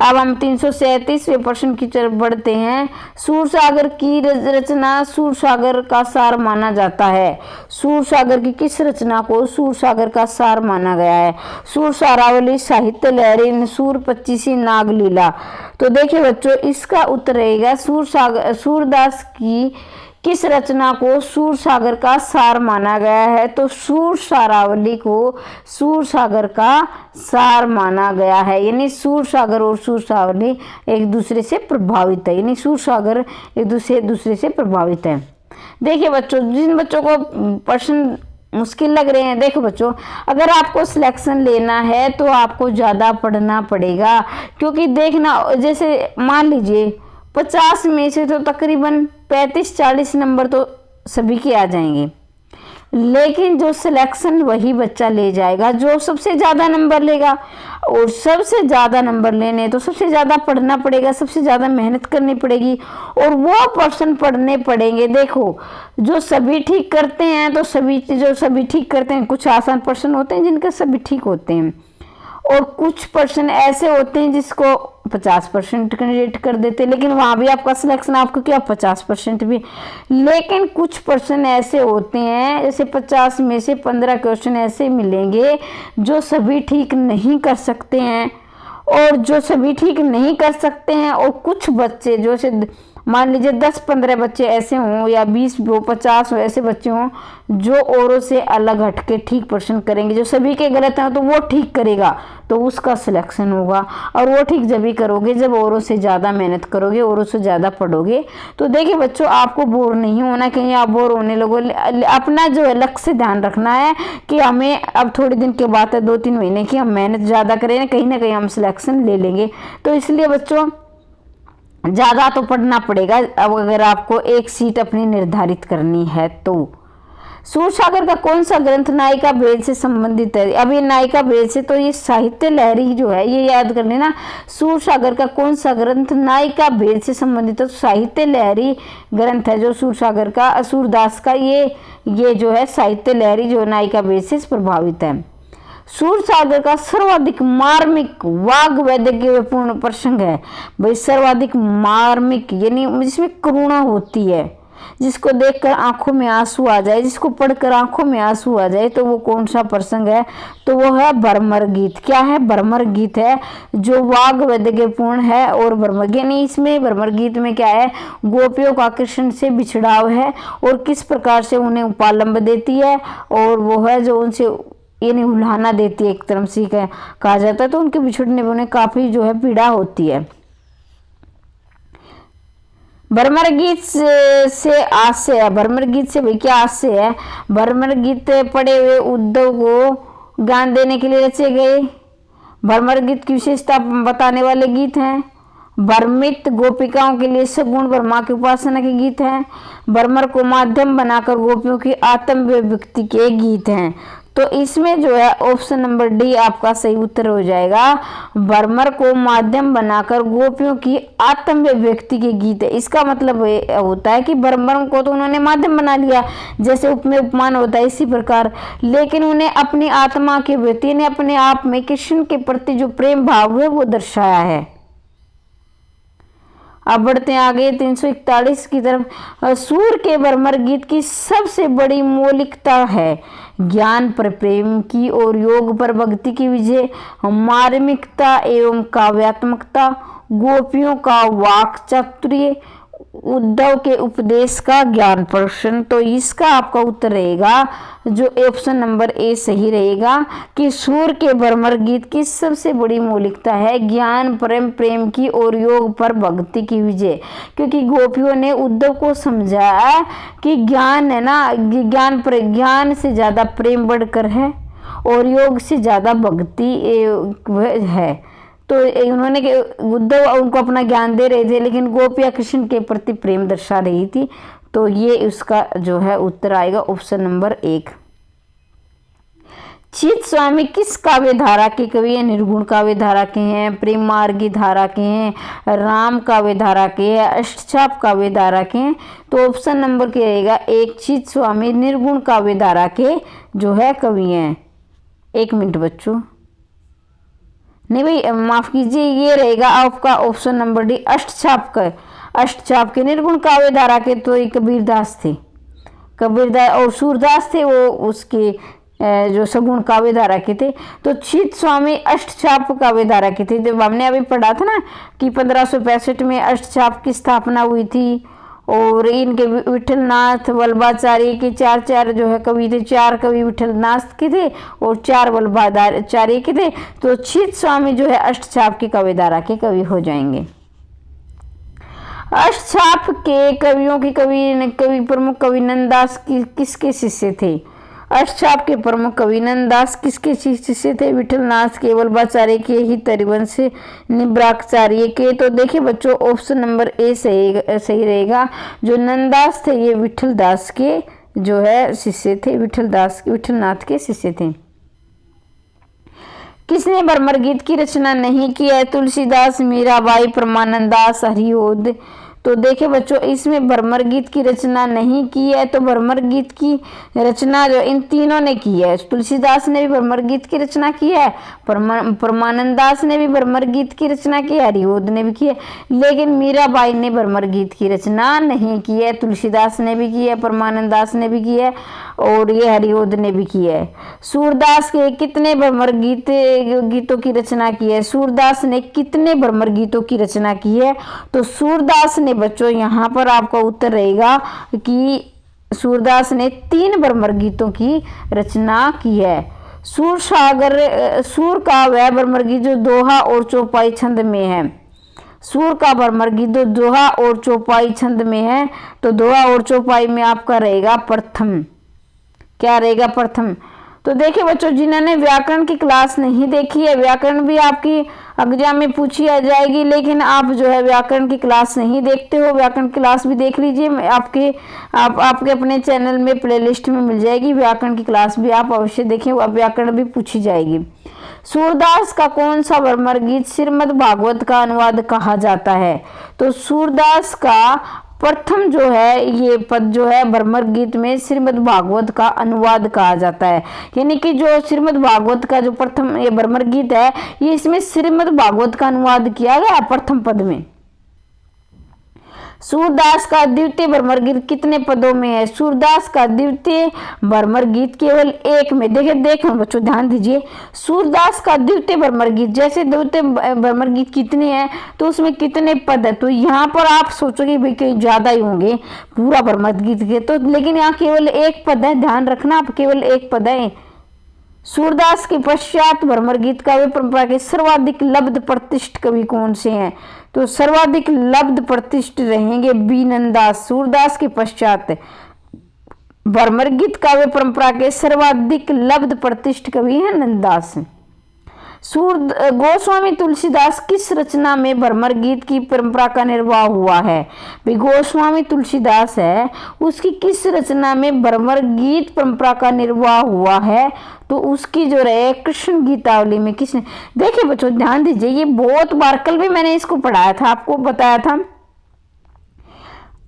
अब हम 337वें प्रश्न की तरफ बढ़ते हैं। सूरसागर की रचना सूरसागर का सार माना जाता है। सूरसागर की किस रचना को सूरसागर का सार माना गया है? सूरसारावली, साहित्य लहरी, सूर 25 नागलीला। तो देखिए बच्चों, इसका उत्तर रहेगा सूरदास की किस रचना को सूरसागर का सार माना गया है? तो सूरसारावली को सूरसागर का सार माना गया है। यानी सूरसागर और सूरसावली एक दूसरे से प्रभावित है, यानी सूरसागर एक दूसरे से प्रभावित है। देखिए बच्चों, जिन बच्चों को प्रश्न मुश्किल लग रहे हैं, देखो बच्चों, अगर आपको सिलेक्शन लेना है तो आपको ज़्यादा पढ़ना पड़ेगा, क्योंकि देखना, जैसे मान लीजिए 50 में से तो तकरीबन 35-40 नंबर तो सभी के आ जाएंगे, लेकिन जो सिलेक्शन वही बच्चा ले जाएगा जो सबसे ज़्यादा नंबर लेगा। और सबसे ज़्यादा नंबर लेने तो सबसे ज़्यादा पढ़ना पड़ेगा, सबसे ज़्यादा मेहनत करनी पड़ेगी, और वो प्रश्न पढ़ने पड़ेंगे। देखो, जो सभी ठीक करते हैं तो सभी ठीक करते हैं, कुछ आसान प्रश्न होते हैं जिनके सभी ठीक होते हैं, और कुछ प्रश्न ऐसे होते हैं जिसको 50% कैंडिडेट कर देते हैं, लेकिन वहाँ भी आपका सिलेक्शन आपको क्या 50% भी। लेकिन कुछ प्रश्न ऐसे होते हैं, जैसे 50 में से 15 क्वेश्चन ऐसे मिलेंगे जो सभी ठीक नहीं कर सकते हैं, और जो सभी ठीक नहीं कर सकते हैं, और कुछ बच्चे जो से मान लीजिए 10-15 बच्चे ऐसे हों या 20-50 ऐसे बच्चे हों जो औरों से अलग हटके ठीक प्रश्न करेंगे, जो सभी के गलत हैं तो वो ठीक करेगा, तो उसका सिलेक्शन होगा। और वो ठीक जब भी करोगे जब औरों से ज़्यादा मेहनत करोगे, औरों से ज़्यादा पढ़ोगे। तो देखिए बच्चों, आपको बोर नहीं होना, कहीं आप बोर होने लगो। अपना जो है लक्ष्य ध्यान रखना है कि हमें अब थोड़े दिन के बाद है 2-3 महीने की, हम मेहनत ज़्यादा करें, कहीं ना कहीं हम सिलेक्शन ले लेंगे। तो इसलिए बच्चों ज़्यादा तो पढ़ना पड़ेगा अब अगर आपको एक सीट अपनी निर्धारित करनी है तो। सूरसागर का कौन सा ग्रंथ नायिका भेद से संबंधित है? अब ये नायिका भेद से, तो ये साहित्य लहरी जो है, ये याद कर लेना। सूरसागर का कौन सा ग्रंथ नायिका भेद से संबंधित है? तो साहित्य लहरी ग्रंथ है जो सूरसागर का, सूरदास का, ये जो है साहित्य लहरी जो नायिका भेद से प्रभावित है। सूरसागर का सर्वाधिक मार्मिक वाग वैद्यपूर्ण प्रसंग है। भाई सर्वाधिक मार्मिक यानी जिसमें करुणा होती है, जिसको देखकर आंखों में आंसू आ जाए, जिसको पढ़कर आंखों में आंसू आ जाए, तो वो कौन सा प्रसंग है? तो वो है भ्रमर गीत। क्या है? भ्रमर गीत है, जो वाग वैद्यपूर्ण है। और भ्रमर यानी इसमें भ्रमर गीत में क्या है? गोपियों का कृष्ण से बिछड़ाव है और किस प्रकार से उन्हें उपालंब देती है, और वो है जो उनसे यानी उल्हाना देती है, एक तरह से कहा जाता है। तो उनके बिछड़ने में उन्हें काफी जो है पीड़ा होती है। भ्रमर गीत से आशय है, भ्रमर गीत से भाई क्या आशय है? भ्रमर गीत पढ़े हुए उद्धव को ज्ञान देने के लिए रचे गए। भ्रमर गीत की विशेषता बताने वाले गीत हैं। भ्रमित गोपिकाओं के लिए सगुण ब्रह्मा की उपासना के गीत हैं। भ्रमर को माध्यम बनाकर गोपियों की आत्म व्यक्ति के गीत हैं। तो इसमें जो है ऑप्शन नंबर डी आपका सही उत्तर हो जाएगा। भ्रमर को माध्यम बनाकर गोपियों की आत्म व्यक्ति के गीत है। इसका मतलब होता है कि भ्रमर को तो उन्होंने माध्यम बना लिया, जैसे उपमेय उपमान होता है इसी प्रकार, लेकिन उन्हें अपनी आत्मा के व्यक्ति ने अपने आप में कृष्ण के प्रति जो प्रेम भाव है वो दर्शाया है। अब बढ़ते हैं आगे 341 की तरफ। सूर के भ्रमर गीत की सबसे बड़ी मौलिकता है ज्ञान पर प्रेम की और योग पर भक्ति की विजय, मार्मिकता एवं काव्यात्मकता, गोपियों का वाक चातुर्य, उद्धव के उपदेश का ज्ञान प्रदर्शन। तो इसका आपका उत्तर रहेगा जो ऑप्शन नंबर ए सही रहेगा कि सूर के भ्रमर गीत की सबसे बड़ी मौलिकता है ज्ञान परम प्रेम की और योग पर भक्ति की विजय। क्योंकि गोपियों ने उद्धव को समझाया कि ज्ञान है ना, ज्ञान से ज्यादा प्रेम बढ़कर है और योग से ज्यादा भक्ति है। तो उन्होंने उद्धव उनको अपना ज्ञान दे रहे थे, लेकिन गोपियाँ कृष्ण के प्रति प्रेम दर्शा रही थी। तो ये उसका जो है उत्तर आएगा ऑप्शन नंबर 1। चित स्वामी किस काव्य धारा के कवि हैं? निर्गुण काव्य धारा के हैं, प्रेम मार्गी धारा के हैं, राम काव्य धारा के हैं, अष्टचाप काव्य धारा के हैं। तो ऑप्शन नंबर क्या रहेगा? 1 चित स्वामी निर्गुण काव्य धारा के जो है कवि हैं। 1 मिनट बच्चों, नहीं भाई माफ कीजिए, ये रहेगा आपका ऑप्शन नंबर डी अष्टचाप का। अष्टचाप के निर्गुण काव्य धारा के तो कबीरदास थे, कबीरदास और सूरदास थे, वो उसके जो सगुण काव्य धारा के थे। तो चित स्वामी अष्टचाप काव्य धारा के थे। जब हमने अभी पढ़ा था ना कि 1565 में अष्टचाप की स्थापना हुई थी और इनके विठलनाथ वल्लभाचार्य के चार जो है कवि थे, 4 कवि विठलनाथ के थे और 4 वल्लभाचार्य के थे। तो चित स्वामी जो है अष्टचाप की काव्य धारा के कवि हो जाएंगे। अष्टचाप के कवियों की कवि प्रमुख कवि नंददास किसके शिष्य थे? अष्टचाप के प्रमुख कवि नंददास किसके शिष्य थे? विठलनाथ के, वल्लभाचार्य के, ही तरिवंश निब्राचार्य के। तो देखिए बच्चों ऑप्शन नंबर ए सही रहेगा। जो नंददास थे ये विठलदास के जो है शिष्य थे, विठलनाथ के शिष्य थे। किसने भ्रमर गीत की रचना नहीं की है? तुलसीदास, मीराबाई, परमानंदास, हरिओद। तो देखिए बच्चों इसमें भ्रमर गीत की रचना नहीं की है, तो भ्रमर गीत की रचना जो इन तीनों ने की है। तुलसीदास ने भी भ्रमर गीत की रचना की है, परमानंदास ने भी भ्रमर गीत की रचना की है, हरिओद ने भी की है, लेकिन मीराबाई ने भ्रमर गीत की रचना नहीं की है। तुलसीदास ने भी की है, परमानंदास ने भी की है और ये हरिओद ने भी की है। सूरदास के कितने भ्रमर गीतों की रचना की है? सूरदास ने कितने भ्रमर गीतों की रचना की है? तो सूरदास ने बच्चों यहाँ पर आपका उत्तर रहेगा कि सूरदास ने 3 भ्रमर गीतों की रचना की है। सूर का वह भ्रमर गीत जो दोहा और चौपाई छंद में है। सूर का भ्रमर गीत जो दोहा और चौपाई छंद में है, तो दोहा और चौपाई में आपका रहेगा प्रथम। क्या रहेगा? प्रथम। तो देखिए बच्चों जिन्होंने व्याकरण की क्लास नहीं देखी है, व्याकरण भी आपकी एग्जाम में पूछी आ जाएगी, लेकिन आप जो है व्याकरण की क्लास नहीं देखते हो, व्याकरण क्लास भी देख लीजिए। आपके अपने चैनल में प्लेलिस्ट में मिल जाएगी, व्याकरण की क्लास भी आप अवश्य देखें, अब व्याकरण भी पूछी जाएगी। सूरदास का कौन सा भ्रमर गीत श्रीमद् भागवत का अनुवाद कहा जाता है? तो सूरदास का प्रथम जो है ये पद जो है भ्रमर गीत में श्रीमद् भागवत का अनुवाद कहा जाता है। यानी कि जो श्रीमद् भागवत का जो प्रथम ये भ्रमर गीत है, ये इसमें श्रीमद् भागवत का अनुवाद किया गया प्रथम पद में। सूरदास का द्वितीय भ्रमर गीत कितने पदों में है? सूरदास का द्वितीय भ्रमर गीत केवल एक में। देखो बच्चों ध्यान दीजिए, सूरदास का द्वितीय भ्रमर गीत, जैसे द्वितीय भ्रमर गीत कितने हैं तो उसमें कितने पद है, तो यहाँ पर आप सोचोगे भाई कहीं ज्यादा ही होंगे पूरा भ्रमर गीत के, तो लेकिन यहाँ केवल एक पद है, ध्यान रखना आप, केवल एक पद है। सूरदास के पश्चात भ्रमर गीत काव्य परंपरा के सर्वाधिक लब्ध प्रतिष्ठ कवि कौन से हैं? तो सर्वाधिक लब्ध प्रतिष्ठ रहेंगे बी नंददास। सूरदास के पश्चात भ्रमर गीत काव्य परंपरा के सर्वाधिक लब्ध प्रतिष्ठ कवि हैं नंददास। गोस्वामी तुलसीदास किस रचना में भ्रमर गीत की परंपरा का निर्वाह हुआ है? भाई गोस्वामी तुलसीदास है, उसकी किस रचना में भ्रमर गीत परंपरा का निर्वाह हुआ है? तो उसकी जो रहे कृष्ण गीतावली में। किसने? देखिए बच्चों ध्यान दीजिए, ये बहुत बार कल भी मैंने इसको पढ़ाया था, आपको बताया था।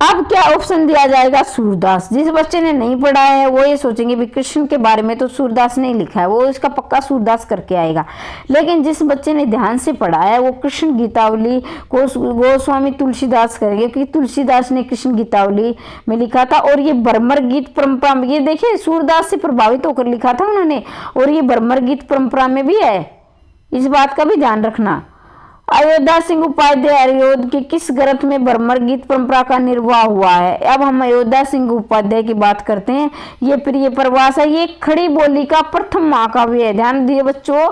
अब क्या ऑप्शन दिया जाएगा? सूरदास। जिस बच्चे ने नहीं पढ़ा है वो ये सोचेंगे भी कृष्ण के बारे में तो सूरदास नहीं लिखा है, वो इसका पक्का सूरदास करके आएगा। लेकिन जिस बच्चे ने ध्यान से पढ़ा है वो कृष्ण गीतावली को गोस्वामी तुलसीदास करेंगे, क्योंकि तुलसीदास ने कृष्ण गीतावली में लिखा था। और ये भ्रमर गीत परंपरा में, ये देखिए सूरदास से प्रभावित होकर लिखा था उन्होंने, और ये भ्रमर गीत परंपरा में भी है, इस बात का भी ध्यान रखना। अयोध्या सिंह उपाध्याय अयोध्या के किस ग्रंथ में भ्रमर गीत परंपरा का निर्वाह हुआ है? अब हम अयोध्या सिंह उपाध्याय की बात करते हैं। ये प्रिय प्रवास है, ये खड़ी बोली का प्रथम महाकाव्य है। ध्यान दिए बच्चों,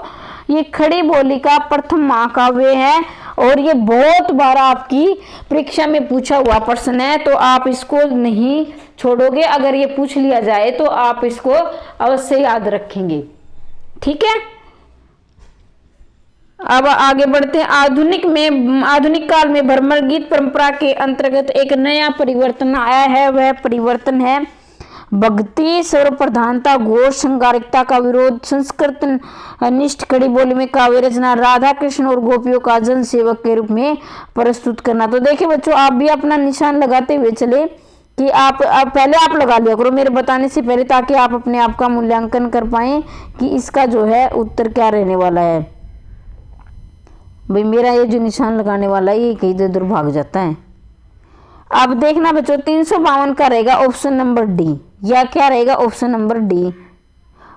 ये खड़ी बोली का प्रथम महाकाव्य है, और ये बहुत बार आपकी परीक्षा में पूछा हुआ प्रश्न है, तो आप इसको नहीं छोड़ोगे। अगर ये पूछ लिया जाए तो आप इसको अवश्य याद रखेंगे, ठीक है। अब आगे बढ़ते हैं। आधुनिक काल में भ्रमर गीत परंपरा के अंतर्गत एक नया परिवर्तन आया है, वह परिवर्तन है भक्ति सर्वप्रधानता, घोर श्रृंगारिकता का विरोध, संस्कृत निष्ठ खड़ी बोली में काव्य रचना, राधा कृष्ण और गोपियों का जन सेवक के रूप में प्रस्तुत करना। तो देखिए बच्चों, आप भी अपना निशान लगाते हुए चले कि आप पहले आप लगा लिया करो मेरे बताने से पहले, ताकि आप अपने आप का मूल्यांकन कर पाए कि इसका जो है उत्तर क्या रहने वाला है। भाई मेरा ये जो निशान लगाने वाला है ये कहीं इधर भाग जाता है। अब देखना बच्चों, 352 का रहेगा ऑप्शन नंबर डी, या क्या रहेगा ऑप्शन नंबर डी।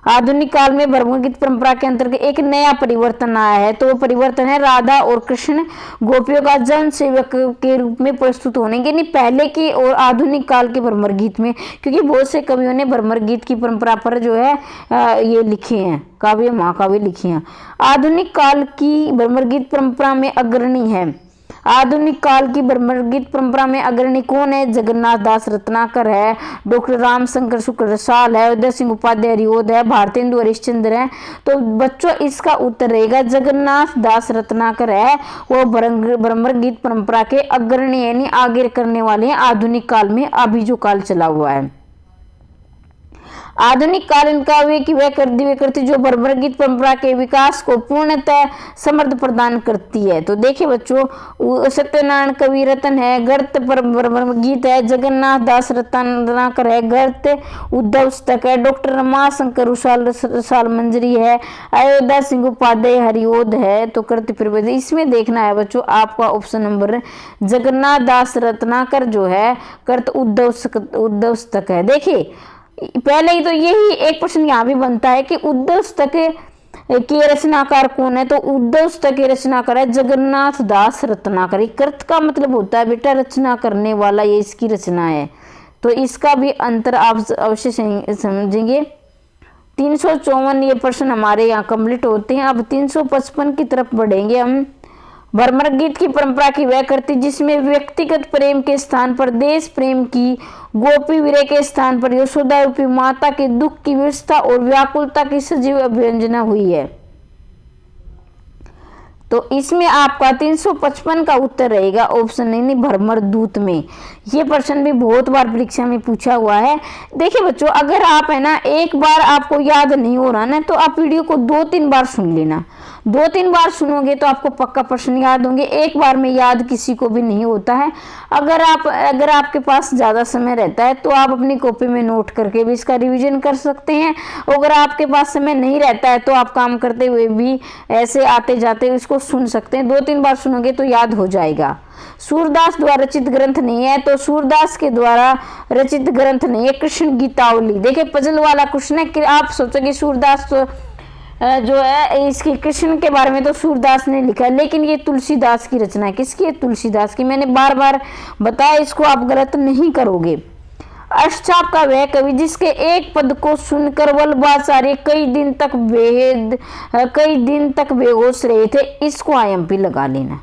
आधुनिक काल में भ्रमर गीत परंपरा के अंतर्गत एक नया परिवर्तन आया है, तो वो परिवर्तन है राधा और कृष्ण गोपियों का जन सेवक के रूप में प्रस्तुत होने के। नहीं पहले की और आधुनिक काल के भ्रमर गीत में, क्योंकि बहुत से कवियों ने भ्रमर गीत की परंपरा पर जो है ये लिखे हैं, काव्य महाकाव्य लिखे हैं। आधुनिक काल की भ्रमर गीत परंपरा में अग्रणी है। आधुनिक काल की भ्रमर गीत परंपरा में अग्रणी कौन है? जगन्नाथ दास रत्नाकर है, डॉक्टर रामशंकर शुक्ल रसाल है, उदय सिंह उपाध्याय हरिओद है, भारतेंदु हरिश्चंद्र है। तो बच्चों इसका उत्तर रहेगा जगन्नाथ दास रत्नाकर है, वो भ्रमर गीत परंपरा के अग्रणी यानी आगे करने वाले हैं आधुनिक काल में, अभी जो काल चला हुआ है। आधुनिक कालीन काव्य की वह कृति जो भ्रमर गीत परंपरा के विकास को पूर्णतः समर्थ प्रदान करती है। तो देखिए बच्चों, सत्यनारायण कवि रत्न है, गर्त भ्रमर गीत है, जगन्नाथ दास रत्नाकर है, गर्त उद्धव स्तक है, डॉक्टर रमाशंकर रसाल मंजरी है, अयोध्या सिंह उपाध्याय हरिओद है। तो कृति प्रवेद इसमें देखना है बच्चों आपका ऑप्शन नंबर जगन्नाथ दास रत्नाकर जो है, कर्त उद्धव स्तक है। देखिए पहले ही तो यही एक प्रश्न यहाँ भी बनता है कि उद्धव स्तक के रचनाकार कौन है? तो उद्धव स्तक के रचनाकार है जगन्नाथ दास रत्नाकर। कृत का मतलब होता है बेटा रचना करने वाला, ये इसकी रचना है। तो इसका भी अंतर आप अवश्य समझेंगे। 354 ये प्रश्न हमारे यहाँ कंप्लीट होते हैं। अब 355 की तरफ बढ़ेंगे हम। भ्रमर गीत की परंपरा की वह कृति जिसमें व्यक्तिगत प्रेम के स्थान पर देश प्रेम की, गोपी विरह के स्थान पर यशोदा रूपी माता के दुख की व्यवस्था और व्याकुलता की सजीव अभिव्यंजना हुई है। तो इसमें आपका 355 का उत्तर रहेगा ऑप्शन नहीं, भ्रमर दूत में। ये प्रश्न भी बहुत बार परीक्षा में पूछा हुआ है। देखिए बच्चों, अगर आप है ना एक बार आपको याद नहीं हो रहा ना, तो आप वीडियो को 2-3 बार सुन लेना। 2-3 बार सुनोगे तो आपको पक्का प्रश्न याद होंगे। एक बार में याद किसी को भी नहीं होता है। अगर आपके पास ज़्यादा समय रहता है तो आप अपनी कॉपी में नोट करके भी इसका रिवीजन कर सकते हैं। अगर आपके पास समय नहीं रहता है तो आप काम करते हुए भी ऐसे आते जाते इसको सुन सकते हैं। 2-3 बार सुनोगे तो याद हो जाएगा। सूरदास द्वारा रचित ग्रंथ नहीं है, तो सूरदास के द्वारा रचित ग्रंथ नहीं है कृष्ण गीतावली। देखिए पजल वाला क्वेश्चन है कि आप सोचोगे सूरदास तो जो है इसकी कृष्ण के बारे में तो सूरदास ने लिखा, लेकिन ये तुलसीदास की रचना है। किसकी है? तुलसीदास की। मैंने बार बार बताया, इसको आप गलत नहीं करोगे। अष्टचाप का वह कवि जिसके एक पद को सुनकर वल्लभाचार्य कई दिन तक बेहोश रहे थे, इसको IMP लगा लेना।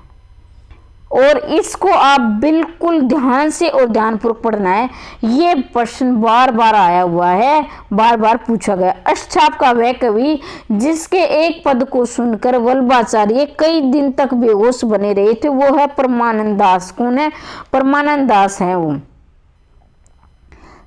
और इसको आप बिल्कुल ध्यान से और ध्यानपूर्वक पढ़ना है। ये प्रश्न बार बार आया हुआ है, बार बार पूछा गया। अष्टचाप का वह कवि जिसके एक पद को सुनकर वल्लभाचार्य कई दिन तक बेहोश बने रहे थे, वो है परमानंद दास। कौन है? परमानंद दास है वो।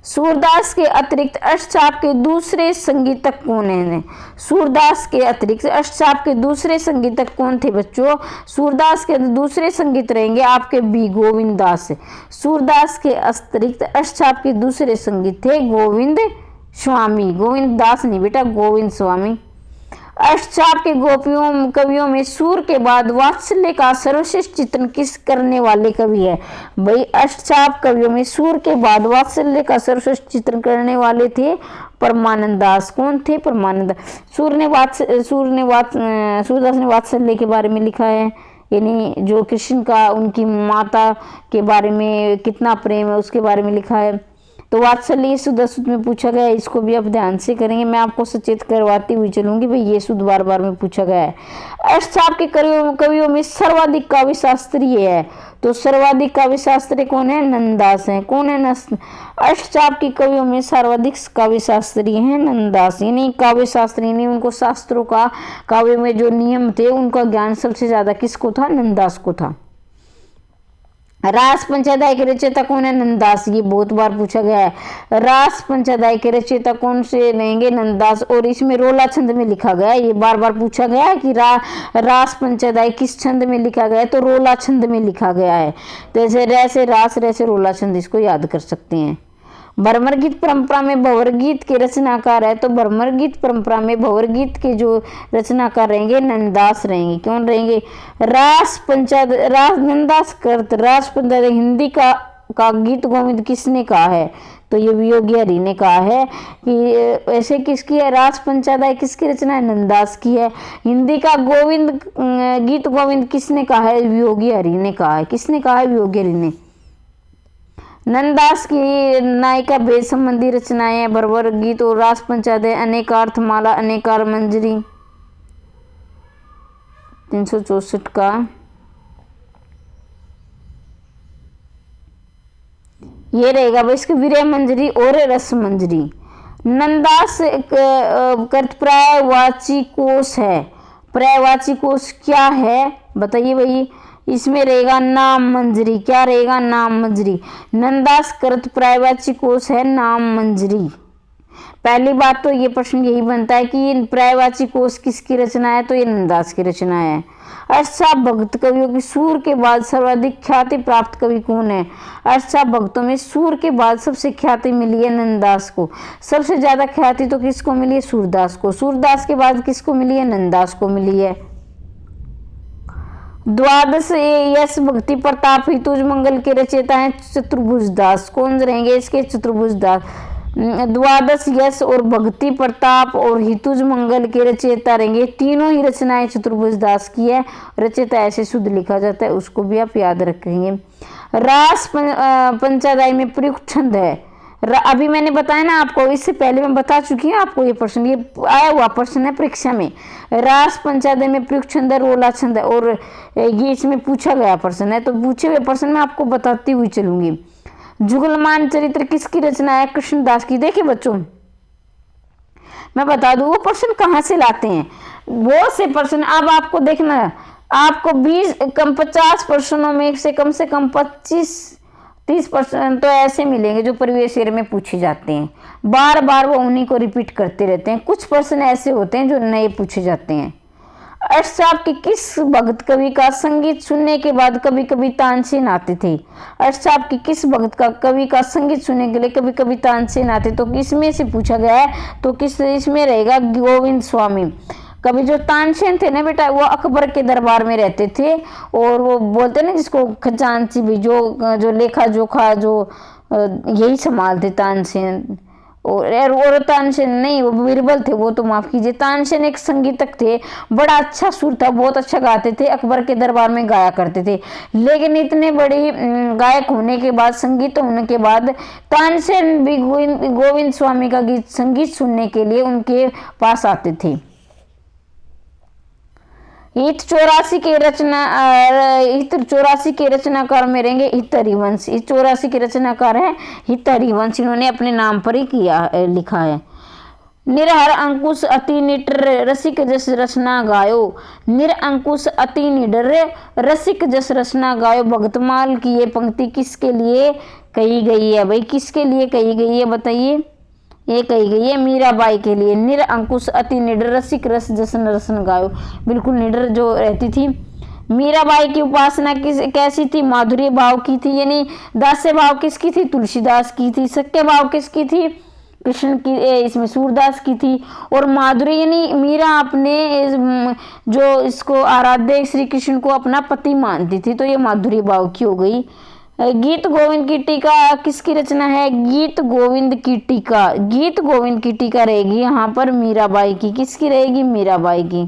सूरदास के अतिरिक्त अष्टचाप के दूसरे संगीतक कौन है? सूरदास के अतिरिक्त अष्टचाप के दूसरे संगीतक कौन थे बच्चों? सूरदास के दूसरे संगीत रहेंगे आपके बी गोविंद दास। सूरदास के अतिरिक्त अष्टचाप के दूसरे संगीत थे गोविंद स्वामी। गोविंद दास नहीं बेटा, गोविंद स्वामी। अष्टचाप के कवियों में सूर के बाद वात्सल्य का सर्वश्रेष्ठ चित्रण किस करने वाले कवि है? भाई अष्टचाप कवियों में सूर के बाद वात्सल्य का सर्वश्रेष्ठ चित्रण करने वाले थे परमानंद दास। कौन थे? परमानंद। सूरदास ने वात्सल्य के बारे में लिखा है, यानी जो कृष्ण का उनकी माता के बारे में कितना प्रेम है उसके बारे में लिखा है। तो वात्सल्य शुद्ध अशुद्ध में पूछा गया है, इसको भी आप ध्यान से करेंगे। मैं आपको सचेत करवाती हुई चलूंगी भाई, ये शुद्ध बार बार में पूछा गया है। अष्टचाप के कवियों में सर्वाधिक काव्य शास्त्री है, तो सर्वाधिक काव्य शास्त्री कौन है? नंददास है। कौन है? अष्टचाप के कवियों में सर्वाधिक काव्य शास्त्री है नंददास। यानी काव्य शास्त्री, यानी उनको शास्त्रों का, काव्य में जो नियम थे उनका ज्ञान सबसे ज्यादा किसको था? नंददास को था। रास पंचाध्याय के रचयिता कौन है? नंददास। ये बहुत बार पूछा गया है। रास पंचाध्याय के रचयिता कौन से रहेंगे? नंददास। और इसमें रोला छंद में लिखा गया है, ये बार बार पूछा गया है कि रास पंचाध्याय किस छंद में लिखा गया है, तो रोला छंद में लिखा गया है। तो ऐसे रैसे रास रैसे रोला छंद, इसको याद कर सकते हैं। भ्रमर गीत परंपरा में भंवर गीत के रचनाकार है, तो भ्रमर गीत परंपरा में भंवर गीत के जो रचनाकार रहेंगे नंददास रहेंगे। कौन रहेंगे? नंददास कृत रास पंचायत हिंदी का गीत गोविंद किसने कहा है? तो ये वियोगी हरि ने कहा है कि ऐसे किसकी है? रास पंचाध्याय किसकी रचना है? नंददास की है। हिंदी का गीत गोविंद किसने कहा है? वियोगी हरि ने कहा है। किसने कहा है? वियोगी हरि ने। नंददास की नायिका भेद संबंधी रचनाएं हैं भंवर गीत और रास पंचाध्याय, अनेकार्थ माला, अनेकार मंजरी। 364 का ये रहेगा भाई, इसकी विरह मंजरी और रस मंजरी। नंददास पर्यायवाची कोश है। पर्यायवाची कोश क्या है बताइए भाई? इसमें रहेगा नाम मंजरी। क्या रहेगा? नाम मंजरी। नंददास कृत पर्यायवाची कोश है नाम मंजरी। पहली बात तो ये प्रश्न यही बनता है कि पर्यायवाची कोश किसकी रचना है? तो ये नंददास की रचना है। अष्टचाप भक्त कवियों की सूर के बाद सर्वाधिक ख्याति प्राप्त कवि कौन है? अष्टचाप भक्तों में सूर के बाद सबसे ख्याति मिली है नंददास को। सबसे ज्यादा ख्याति तो किसको मिली है? सूरदास को। सूरदास के बाद किसको मिली है? नंददास को मिली है। द्वादश यश भक्ति प्रताप हितुज मंगल के रचयिता हैं चतुर्भुज दास। कौन रहेंगे इसके? चतुर्भुज दास। द्वादश यश और भक्ति प्रताप और हितुज मंगल के रचयिता रहेंगे। तीनों ही रचनाएं चतुर्भुज दास की है। रचयिता ऐसे शुद्ध लिखा जाता है, उसको भी आप याद रखेंगे। रास पंचाध्याय में प्रयुक्त छंद है। अभी मैंने बताया ना आपको, इससे पहले मैं बता चुकी हूँ आपको, ये प्रश्न ये आया हुआ प्रश्न है परीक्षा में। रास पंचाध्याय में प्रयुक्त छंद है रोला छंद है, और ये इसमें पूछा गया प्रश्न है, तो पूछे हुए प्रश्न में आपको बताती हुई चलूंगी। जुगलमान चरित्र किसकी रचना है? कृष्णदास की। देखिए बच्चों मैं बता दूं वो प्रश्न कहाँ से लाते हैं, बहुत से प्रश्न। अब आपको देखना आपको 50 प्रश्नों में से कम 25-30% तो ऐसे मिलेंगे जो प्रीवियस ईयर में पूछे जाते हैं, बार बार वो उन्हीं को रिपीट करते रहते हैं। कुछ प्रश्न ऐसे होते हैं जो नए पूछे जाते हैं। अर्श साहब के किस भगत कवि का संगीत सुनने के बाद कभी कभी तानसेन आते थे? अर्श साहब के किस भगत का कवि का संगीत सुनने के लिए कभी कभी तानसेन आते? तो किसमें से पूछा गया है, तो किस इसमें रहेगा गोविंद स्वामी। कभी जो तानसेन थे ना बेटा, वो अकबर के दरबार में रहते थे, और वो बोलते ना जिसको खजांची भी, जो लेखा जोखा जो यही संभालते तानसेन। और तानसेन नहीं, वो बीरबल थे, वो तो माफ कीजिए। तानसेन एक संगीतक थे, बड़ा अच्छा सुर था, बहुत अच्छा गाते थे, अकबर के दरबार में गाया करते थे। लेकिन इतने बड़े गायक होने के बाद, संगीत होने के बाद, तानसेन भी गोविंद स्वामी का गीत संगीत सुनने के लिए उनके पास आते थे। हित 84 के रचनाकार में रहेंगे हित हरिवंश। हित 84 के रचनाकार है हित हरिवंश, इन्होंने अपने नाम पर ही लिखा है। निरहर अंकुश अति निडर रसिक जस रचना गायो। निरअंकुश अति निडर रसिक जस रचना गायो। भक्तमाल की ये पंक्ति किसके लिए कही गई है भाई? किसके लिए कही गई है बताइए? ये कही गई है मीराबाई के लिए। निरअंकुश अति निडर रसिक रस जसन रसन गायो। बिल्कुल निडर जो रहती थी। मीराबाई की उपासना कैसी थी? माधुर्य भाव की थी, यानी दास्य भाव किसकी थी? तुलसीदास की थी। सत्य भाव किसकी थी? कृष्ण की, इसमें सूरदास की थी। और माधुर्य यानी मीरा अपने जो इसको आराध्य श्री कृष्ण को अपना पति मानती थी, तो ये माधुर्य भाव की हो गई। गीत गोविंद की टीका किसकी रचना है? गीत गोविंद की टीका, गीत गोविंद की टीका रहेगी यहाँ पर मीराबाई की। किसकी रहेगी? मीराबाई की।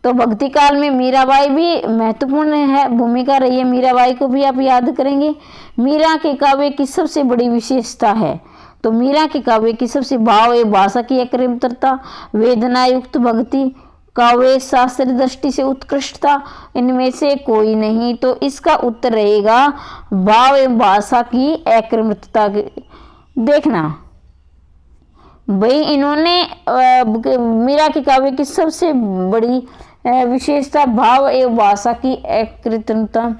तो भक्ति काल में मीराबाई भी महत्वपूर्ण है, भूमिका रही है। मीराबाई को भी आप याद करेंगे। मीरा के काव्य की सबसे बड़ी विशेषता है, तो मीरा के काव्य की सबसे भाव एवं भाषा की अकृत्रिमता, वेदना युक्त भक्ति, काव्य शास्त्र दृष्टि से उत्कृष्टता, इनमें से कोई नहीं। तो इसका उत्तर रहेगा भाव एवं भाषा की अकृत्रिमता। देखना भाई, इन्होंने मीरा के काव्य की सबसे बड़ी विशेषता भाव एवं भाषा की अकृत्रिमता।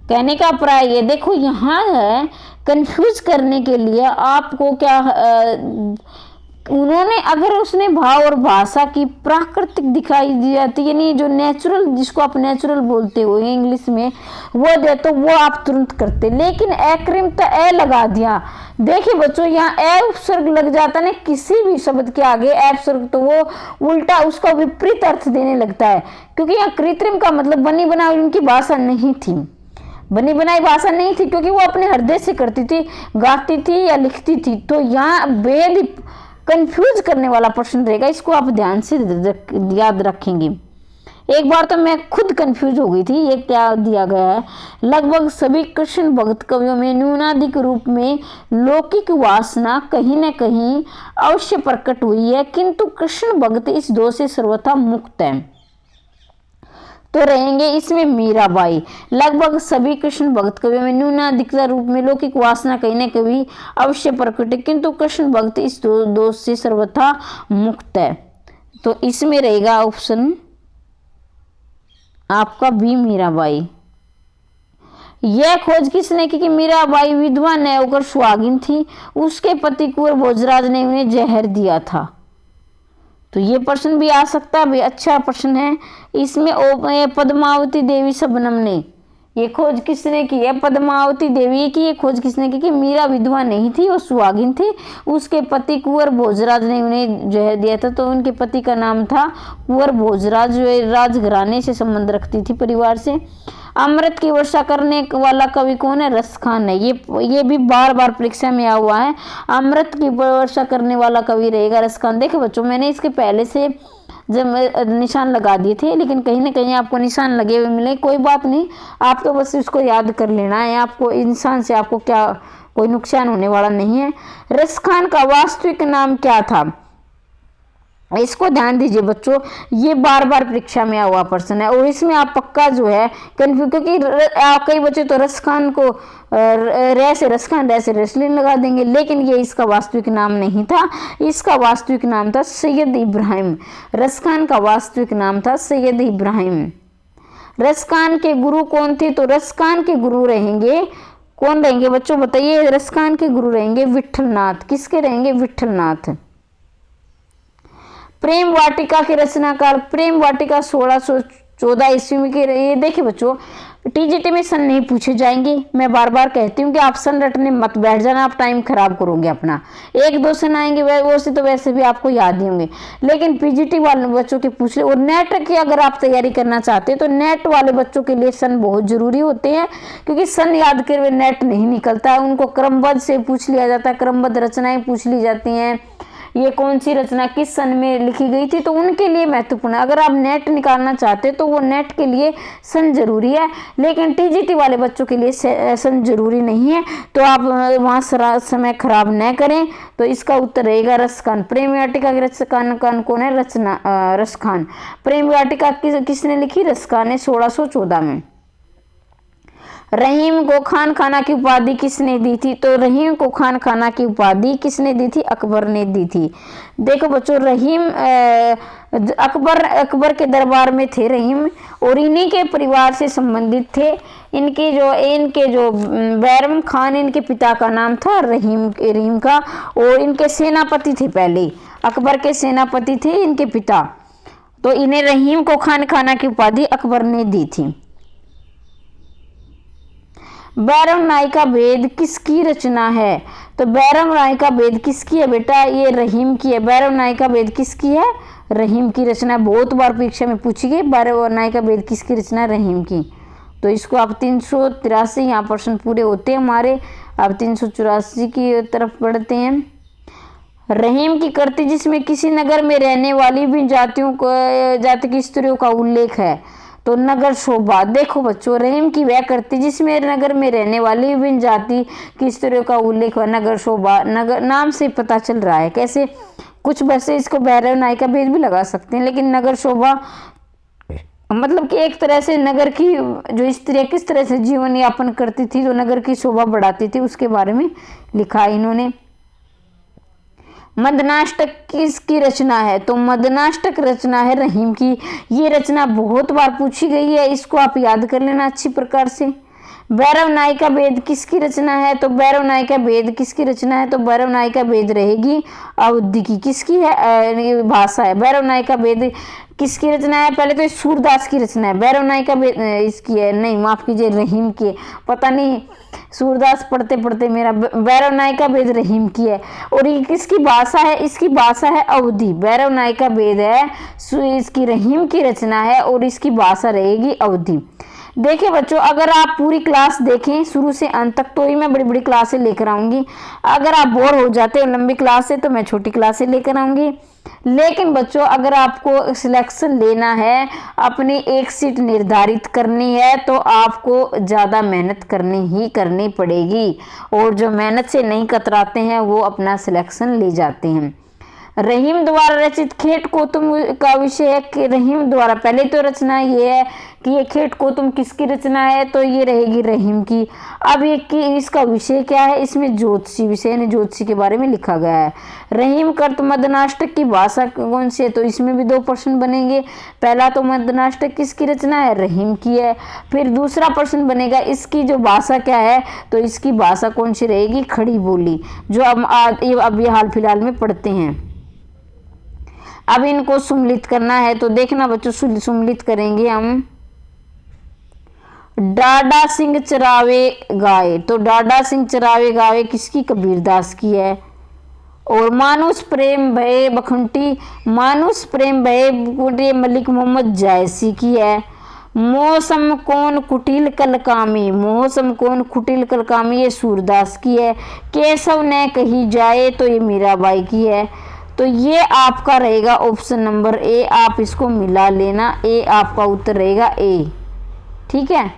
कहने का प्राय ये देखो, यहाँ है कंफ्यूज करने के लिए आपको क्या उन्होंने, अगर उसने भाव और भाषा की प्राकृतिक दिखाई दी जाती, यानी जो नेचुरल, जिसको आप नेचुरल बोलते हो इंग्लिश में, वो दे तो वो आप तुरंत करते। लेकिन अकृत्रिमता ए लगा दिया। देखिए बच्चों, यहाँ ए उपसर्ग लग जाता है ना किसी भी शब्द के आगे ए उपसर्ग, तो वो उल्टा उसका विपरीत अर्थ देने लगता है। क्योंकि यहाँ कृत्रिम का मतलब बनी बनाई उनकी भाषा नहीं थी, बनी बनाई भाषा नहीं थी, क्योंकि वो अपने हृदय से करती थी, गाती थी या लिखती थी। तो यहाँ बेहद कंफ्यूज करने वाला प्रश्न रहेगा, इसको आप ध्यान से याद रखेंगे। एक बार तो मैं खुद कंफ्यूज हो गई थी, ये क्या दिया गया है? लगभग सभी कृष्ण भक्त कवियों में न्यूनाधिक रूप में लौकिक वासना कहीं न कहीं अवश्य प्रकट हुई है, किंतु कृष्ण भक्त इस दोष से सर्वथा मुक्त है। तो रहेंगे इसमें मीराबाई। लगभग सभी कृष्ण भक्त कवियों में न्यूनाधिक रूप में लौकिक वासना कहीं न कहीं अवश्य प्रकट है, किंतु कृष्ण भक्त इस दोष से सर्वथा मुक्त है। तो इसमें रहेगा ऑप्शन आपका बी, मीराबाई। यह खोज किसने की कि मीराबाई विधवा न होकर सुहागिन थी, उसके पति कुंवर भोजराज ने उन्हें जहर दिया था। तो ये प्रश्न भी आ सकता है, अच्छा प्रश्न है। इसमें पद्मावती देवी शबनम ने ये खोज किसने की है? पद्मावती देवी की ये खोज किसने की कि मीरा विधवा नहीं थी, वो सुहागिन थी, उसके पति कुंवर भोजराज ने उन्हें जहर दिया था। तो उनके पति का नाम था कुंवर भोजराज, जो राजघराने से संबंध रखती थी, परिवार से। अमृत की वर्षा करने वाला कवि कौन है? रस खान है। ये भी बार बार परीक्षा में आया हुआ है। अमृत की वर्षा करने वाला कवि रहेगा रस खान। देखो बच्चों, मैंने इसके पहले से जब निशान लगा दिए थे, लेकिन कहीं ना कहीं आपको निशान लगे हुए मिले, कोई बात नहीं, आप तो बस इसको याद कर लेना है। आपको इंसान से आपको क्या कोई नुकसान होने वाला नहीं है। रस खान का वास्तविक नाम क्या था? इसको ध्यान दीजिए बच्चों, ये बार बार परीक्षा में आया हुआ प्रश्न है और इसमें आप पक्का जो है कन्फ्यूज, क्योंकि कई बच्चे तो रसखान को रे से रसखान, रे से रेसलिन लगा देंगे, लेकिन ये इसका वास्तविक नाम नहीं था। इसका वास्तविक नाम था सैयद इब्राहिम। रसखान का वास्तविक नाम था सैयद इब्राहिम। रसखान के गुरु कौन थे? तो रसखान के गुरु रहेंगे, कौन रहेंगे बच्चों बताइए? रसखान के गुरु रहेंगे विठलनाथ। किसके रहेंगे? विठलनाथ। प्रेम वाटिका के रचनाकार? प्रेम वाटिका 1614 ईस्वी में के। ये देखिए बच्चों, टीजीटी में सन नहीं पूछे जाएंगे। मैं बार बार कहती हूँ कि आप सन रटने मत बैठ जाना, आप टाइम खराब करोगे अपना। एक दो सन आएंगे वो से तो वैसे भी आपको याद ही होंगे, लेकिन पीजीटी वाले बच्चों के पूछ ले। और नेट की अगर आप तैयारी करना चाहते हैं तो नेट वाले बच्चों के लिए सन बहुत जरूरी होते हैं, क्योंकि सन याद कर वे नेट नहीं निकलता है। उनको क्रमबद्ध से पूछ लिया जाता है, क्रमबद्ध रचनाएं पूछ ली जाती हैं, ये कौन सी रचना किस सन में लिखी गई थी, तो उनके लिए महत्वपूर्ण है। अगर आप नेट निकालना चाहते हैं तो वो नेट के लिए सन जरूरी है, लेकिन टीजीटी वाले बच्चों के लिए सन जरूरी नहीं है। तो आप वहाँ समय खराब न करें। तो इसका उत्तर रहेगा रसखान। प्रेम वाटिका के रचनाकार कौन है? रसखान। प्रेम वाटिका किसने लिखी? रसखान ने 1614 में। रहीम को खान खाना की उपाधि किसने दी थी? तो रहीम को खान खाना की उपाधि किसने दी थी? अकबर ने दी थी। देखो बच्चों, रहीम अकबर के दरबार में थे रहीम, और इन्हीं के परिवार से संबंधित थे। इनके जो बैरम खान, इनके पिता का नाम था रहीम का, और इनके सेनापति थे। पहले अकबर के सेनापति थे इनके पिता, तो इन्हें रहीम को खान खाना की उपाधि अकबर ने दी थी। बैरम नायिका भेद किसकी रचना है? तो बैरम नायिका भेद किसकी है बेटा? ये रहीम की है। बैरम नायिका भेद किसकी है? रहीम की रचना। बहुत बार परीक्षा में पूछी गई, बैरम नायिका भेद किसकी रचना है? रहीम की। तो इसको आप 383 यहाँ प्रश्न पूरे होते हैं हमारे। अब 384 की तरफ बढ़ते हैं। रहीम की कृति जिसमें किसी नगर में रहने वाली भी जाति की स्त्रियों का उल्लेख है, तो नगर शोभा। देखो बच्चों, रहीम की वह कृति जिसमें नगर में रहने वाली विभिन्न जाति की स्त्रियों का उल्लेख है, नगर शोभा। नगर नाम से पता चल रहा है। कैसे? कुछ वैसे इसको बैरम नायिका भेद भी लगा सकते हैं, लेकिन नगर शोभा मतलब कि एक तरह से नगर की जो स्त्रियां किस तरह से जीवन यापन करती थी, जो नगर की शोभा बढ़ाती थी, उसके बारे में लिखा है इन्होंने। मदनाष्टक किसकी रचना है? तो मदनाष्टक रचना है रहीम की। ये रचना बहुत बार पूछी गई है, इसको आप याद कर लेना अच्छी प्रकार से। बैरम नायिका भेद किसकी रचना है? तो बैरम नायिका भेद किसकी रचना है? तो बैरम नायिका भेद रहेगी अवधि की। किसकी है? भाषा है। बैरम नायिका भेद किसकी रचना है? पहले तो सूरदास की रचना है। बैरम नायिका भेद इसकी है, नहीं माफ कीजिए, रहीम की है। पता नहीं सूरदास पढ़ते पढ़ते मेरा बैरम नायिका भेद रहीम की है। और ये किसकी भाषा है? इसकी भाषा है अवधि। बैरम नायिका भेद है, इसकी रहीम की रचना है और इसकी भाषा रहेगी अवधि। देखिए बच्चों, अगर आप पूरी क्लास देखें शुरू से अंत तक, तो ही मैं बड़ी बड़ी क्लासें लेकर आऊंगी। अगर आप बोर हो जाते हो लंबी क्लास से, तो मैं छोटी क्लासें लेकर आऊंगी। लेकिन बच्चों, अगर आपको सिलेक्शन लेना है, अपनी एक सीट निर्धारित करनी है, तो आपको ज़्यादा मेहनत करनी पड़ेगी। और जो मेहनत से नहीं कतराते हैं वो अपना सिलेक्शन ले जाते हैं। रहीम द्वारा रचित खेट कोतुम का विषय है कि रहीम द्वारा, पहले तो रचना ये है कि ये खेट कोतुम किसकी रचना है? तो ये रहेगी रहीम की। अब ये कि इसका विषय क्या है? इसमें ज्योतिषी विषय यानी ज्योतिषी के बारे में लिखा गया है। रहीम कर्त मदनाष्टक की भाषा कौन सी है? तो इसमें भी दो प्रश्न बनेंगे। पहला तो मदनाष्टक किसकी रचना है? रहीम की है। फिर दूसरा प्रश्न बनेगा इसकी जो भाषा क्या है? तो इसकी भाषा कौन सी रहेगी? खड़ी बोली, जो अब ये हाल फिलहाल में पढ़ते हैं। अब इनको सुम्मिलित करना है, तो देखना बच्चों, सुम्मिलित करेंगे हम। डाडा सिंह चरावे गाए, तो डाडा सिंह चरावे गाए किसकी? कबीरदास की है। और मानुष प्रेम भय बखुंटी, मानुष प्रेम भय बखुंटी मलिक मोहम्मद जायसी की है। मौसम कौन कुटिल कलकामी, मौसम कौन कुटिल कलकामी ये सूरदास की है। केशव ने कही जाए, तो ये मीराबाई की है। तो ये आपका रहेगा ऑप्शन नंबर ए। आप इसको मिला लेना, ए आपका उत्तर रहेगा ए। ठीक है,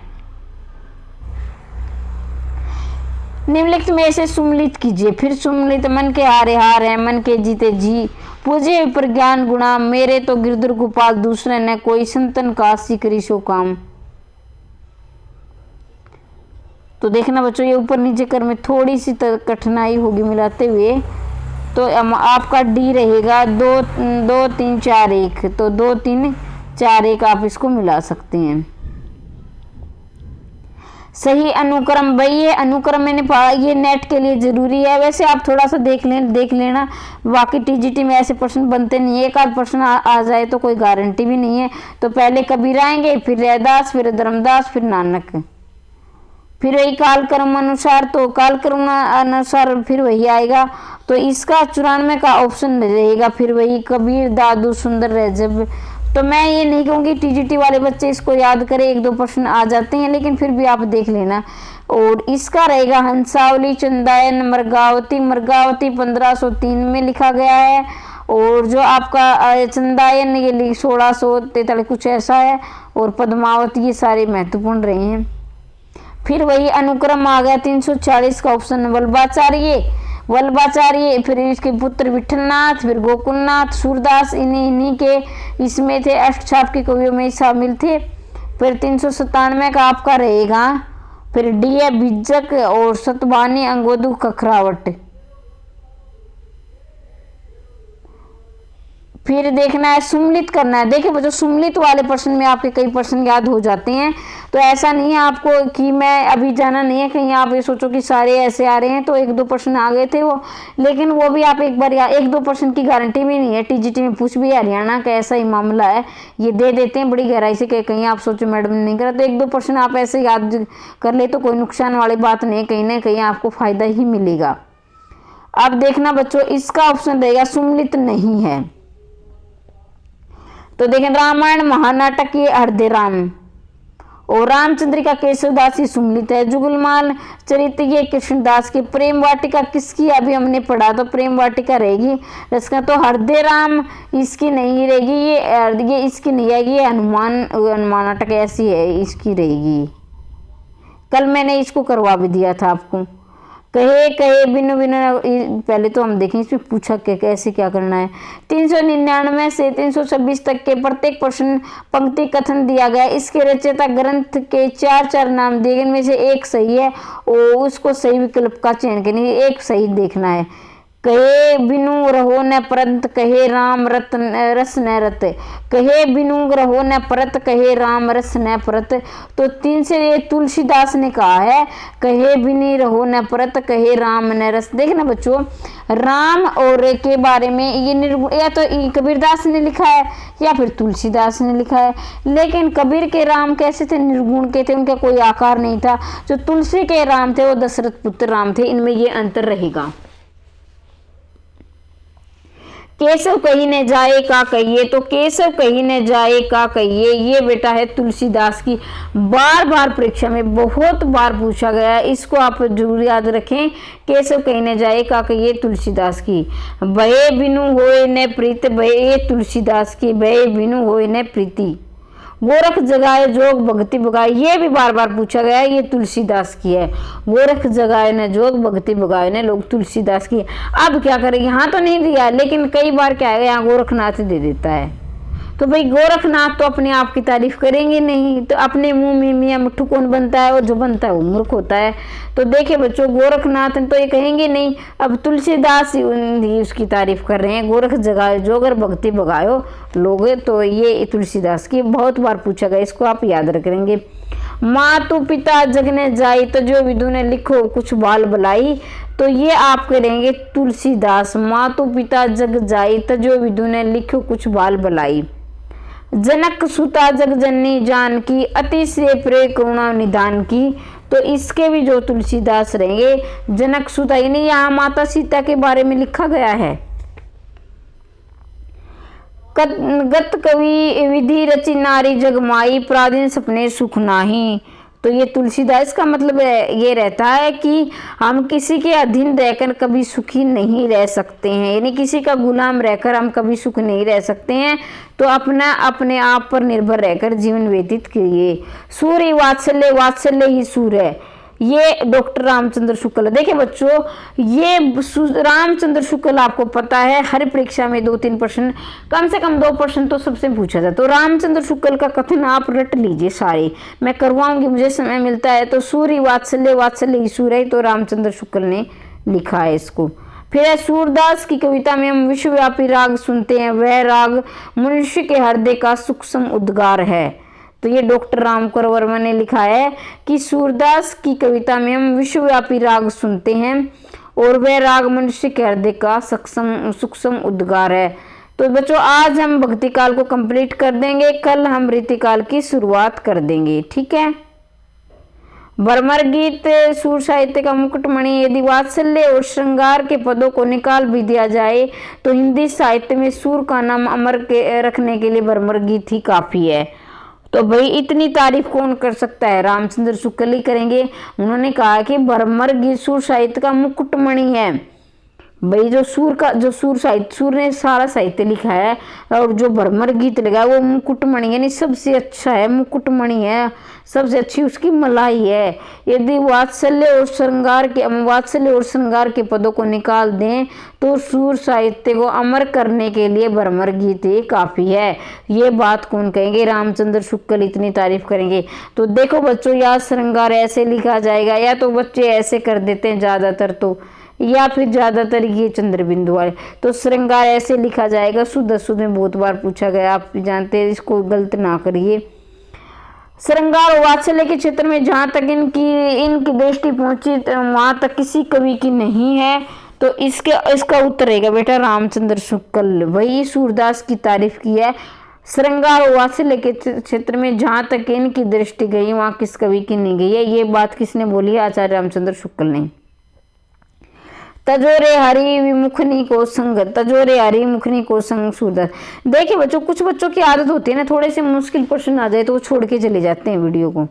निम्नलिखित में से सुम्मिलित कीजिए। फिर सुम्मिलित मन के हारे हार है, मन के जीते जी, पूजे प्रज्ञान गुणा, मेरे तो गिरधर गोपाल दूसरे न कोई, संतन काशी करी सो काम। तो देखना बच्चों ये ऊपर नीचे कर में थोड़ी सी कठिनाई होगी मिलाते हुए। तो आपका डी रहेगा 2 2 3 4 1, तो 2 3 4 1 आप इसको मिला सकते हैं। सही अनुक्रम, भाई ये अनुक्रम मैंने पढ़ा, ये नेट के लिए जरूरी है। वैसे आप थोड़ा सा देख लेना, बाकी टीजीटी में ऐसे प्रश्न बनते नहीं है, एक आध प्रश्न आ जाए तो कोई गारंटी भी नहीं है। तो पहले कबीर आएंगे, फिर रैदास, फिर धर्मदास, फिर नानक, फिर वही कालक्रम अनुसार, तो कालक्रम अनुसार फिर वही आएगा। तो इसका 94 का ऑप्शन रहेगा फिर वही कबीर, दादू, सुंदर, रजब। तो मैं ये नहीं कहूँगी टीजीटी वाले बच्चे इसको याद करें, 1-2 प्रश्न आ जाते हैं, लेकिन फिर भी आप देख लेना। और इसका रहेगा हंसावली, चंदायन, मरगावती। मरगावती 1503 में लिखा गया है, और जो आपका चंदायन ये 1643 कुछ ऐसा है, और पद्मावती, ये सारे महत्वपूर्ण रहे हैं। फिर वही अनुक्रम आ गया 340 का ऑप्शन, वल्लभाचार्य, फिर इसके पुत्र विठलनाथ, फिर गोकुलनाथ, सूरदास, इन्हीं के इसमें थे, अष्टछाप के कवियों में शामिल थे। फिर 397 का आपका रहेगा फिर डी है बिज्जक, और सतबानी, अंगोदू, खखरावट। फिर देखना है सुमलित करना है। देखिए बच्चों सुमलित वाले प्रश्न में आपके कई प्रश्न याद हो जाते हैं, तो ऐसा नहीं है आपको कि मैं अभी जाना नहीं है कहीं आप ये सोचो कि सारे ऐसे आ रहे हैं। तो 1-2 प्रश्न आ गए थे वो, लेकिन वो भी आप एक बार 1-2 प्रश्न की गारंटी भी नहीं है। टीजीटी में पूछ भी हरियाणा का ऐसा ही मामला है, ये दे देते हैं बड़ी गहराई से कि कहीं आप सोचो मैडम ने नहीं करा। तो 1-2 प्रश्न आप ऐसे याद कर ले तो कोई नुकसान वाली बात नहीं, कहीं ना कहीं आपको फायदा ही मिलेगा। अब देखना बच्चों इसका ऑप्शन रहेगा सुमलित नहीं है। तो देखें रामायण महानाटक ये हृदय राम, और रामचंद्रिका केशवदास ये सुमलित है। जुगलमाल चरित्र ये कृष्णदास की। प्रेम वाटिका किसकी अभी हमने पढ़ा, तो प्रेम वाटिका रहेगी रचना। तो हृदय राम इसकी नहीं रहेगी, ये इसकी नहीं आएगी, ये हनुमान नाटक ऐसी है इसकी रहेगी। कल मैंने इसको करवा भी दिया था आपको। कहे कहे बिनु बिनु, पहले तो हम देखें इसमें पूछा कैसे क्या करना है। 399 से 326 तक के प्रत्येक प्रश्न पंक्ति कथन दिया गया। इसके रचयिता ग्रंथ के 4 नाम दिए गए, इनमें से एक सही है और उसको सही विकल्प का चयन करना, एक सही देखना है। कहे बिनु रहो न परत, कहे राम रस न रत, कहे बिनु रहो न परत, कहे राम रस न परत। तो 3 से ये तुलसीदास ने कहा है, कहे बिनी रहो न परत, कहे राम न रस। देखना बच्चों राम और के बारे में ये निर्गुण या तो कबीरदास ने लिखा है या फिर तुलसीदास ने लिखा है। लेकिन कबीर के राम कैसे थे, निर्गुण के थे, उनका कोई आकार नहीं था। जो तुलसी के राम थे वो दशरथ पुत्र राम थे, इनमें ये अंतर रहेगा। केशव कहीं न जाए का कहिए, तो केशव कहीं न जाए का कहिए ये बेटा है तुलसीदास की। बार बार परीक्षा में बहुत बार पूछा गया है, इसको आप जरूर याद रखें। केशव कहीं न जाए का कहिए तुलसीदास की। भये बिनु होए न प्रीत, भये तुलसीदास की, भये बिनु होए न प्रीति। गोरख जगाए जोग भक्ति बगाए, ये भी बार बार पूछा गया है, ये तुलसीदास की है। गोरख जगाए न जोग भक्ति बगाए न लोग, तुलसीदास की। अब क्या करें, यहाँ तो नहीं दिया लेकिन कई बार क्या है यहाँ गोरखनाथ दे देता है। तो भाई गोरखनाथ तो अपने आप की तारीफ करेंगे नहीं, तो अपने मुंह में मियाँ मिट्ठू कौन बनता है, और जो बनता है वो मूर्ख होता है। तो देखिए बच्चों गोरखनाथ तो ये कहेंगे नहीं, अब तुलसीदास ही उसकी तारीफ कर रहे हैं। गोरख जगाए जोगर भक्ति बगायो लोग, तो ये तुलसीदास की बहुत बार पूछा गया, इसको आप याद रखेंगे। मातु पिता जगने जाई, तो जो विदु ने लिखो कुछ बाल बलाई, तो ये आप करेंगे तुलसीदास। मातु पिता जग जाई, तो जो विदु ने लिखो कुछ बाल बलाई। जनक सुता जग जननी जान की, अति से प्रेम करुणा निदान की, तो इसके भी जो तुलसीदास रहेंगे जनक सुता, यानी यहाँ माता सीता के बारे में लिखा गया है। गत कवि विधि रचि नारी जगमाई, प्रादीन सपने सुख नाही। तो ये तुलसीदास का मतलब ये रहता है कि हम किसी के अधीन रहकर कभी सुखी नहीं रह सकते हैं, यानी किसी का गुलाम रहकर हम कभी सुख नहीं रह सकते हैं। तो अपने आप पर निर्भर रहकर जीवन व्यतीत करिए। सूर्य वात्सल्य, वात्सल्य ही सूर्य है। ये डॉक्टर रामचंद्र शुक्ल। देखिए बच्चों, ये रामचंद्र शुक्ल आपको पता है हर परीक्षा में 2-3 प्रश्न, कम से कम 2 प्रश्न तो सबसे पूछा जाता। तो रामचंद्र शुक्ल का कथन आप रट लीजिए सारे, मैं करवाऊंगी, मुझे समय मिलता है। तो सूर्य वात्सल्य, वात्सल्य ईश्वर है, तो रामचंद्र शुक्ल ने लिखा है इसको। फिर है सूरदास की कविता में हम विश्वव्यापी राग सुनते हैं, वह राग मनुष्य के हृदय का सूक्ष्म उद्गार है। तो ये डॉक्टर रामकर वर्मा ने लिखा है कि सूरदास की कविता में हम विश्वव्यापी राग सुनते हैं और वह राग मनुष्य के हृदय का सूक्ष्म उद्गार है। तो बच्चों, आज हम भक्ति काल को कंप्लीट कर देंगे, कल हम रीतिकाल की शुरुआत कर देंगे, ठीक है। भ्रमर गीत सूर साहित्य का मुकुटमणि। यदि वात्सल्य और श्रृंगार के पदों को निकाल भी दिया जाए तो हिंदी साहित्य में सूर का नाम अमर के रखने के लिए भ्रमर गीत ही काफी है। तो भाई इतनी तारीफ कौन कर सकता है, रामचंद्र शुक्ल ही करेंगे। उन्होंने कहा कि भ्रमर गीत सूर साहित्य का मुकुटमणि है। भाई जो सूर ने सारा साहित्य लिखा है और जो भ्रमर गीत लिखा है वो मुकुटमणि यानी सबसे अच्छा है, मुकुटमणि है, सबसे अच्छी उसकी मलाई है। यदि वात्सल्य और श्रृंगार के पदों को निकाल दें तो सूर साहित्य को अमर करने के लिए भ्रमर गीत ही काफी है। ये बात कौन कहेंगे, रामचंद्र शुक्ल इतनी तारीफ करेंगे। तो देखो बच्चों, या श्रृंगार ऐसे लिखा जाएगा या तो बच्चे ऐसे कर देते हैं ज्यादातर, तो या फिर ज्यादातर ये चंद्र बिंदु वाले। तो श्रृंगार ऐसे लिखा जाएगा, शुद्ध में बहुत बार पूछा गया, आप जानते हैं, इसको गलत ना करिए। श्रृंगार और वात्सल्य के क्षेत्र में जहाँ तक इनकी दृष्टि पहुंची वहां तक किसी कवि की नहीं है। तो इसका उत्तर रहेगा बेटा रामचंद्र शुक्ल। वही सूरदास की तारीफ की है। श्रृंगार और वात्सल्य के क्षेत्र में जहाँ तक इनकी दृष्टि गई वहां किस कवि की नहीं गई है। ये बात किसने बोली है, आचार्य रामचंद्र शुक्ल ने। तजोरे हरि विमुखनी को संग, तजोरे हरि मुखनी को संग सूरदास। देखिए बच्चों, कुछ बच्चों की आदत होती है ना, थोड़े से मुश्किल प्रश्न आ जाए तो वो छोड़ के चले जाते हैं वीडियो को,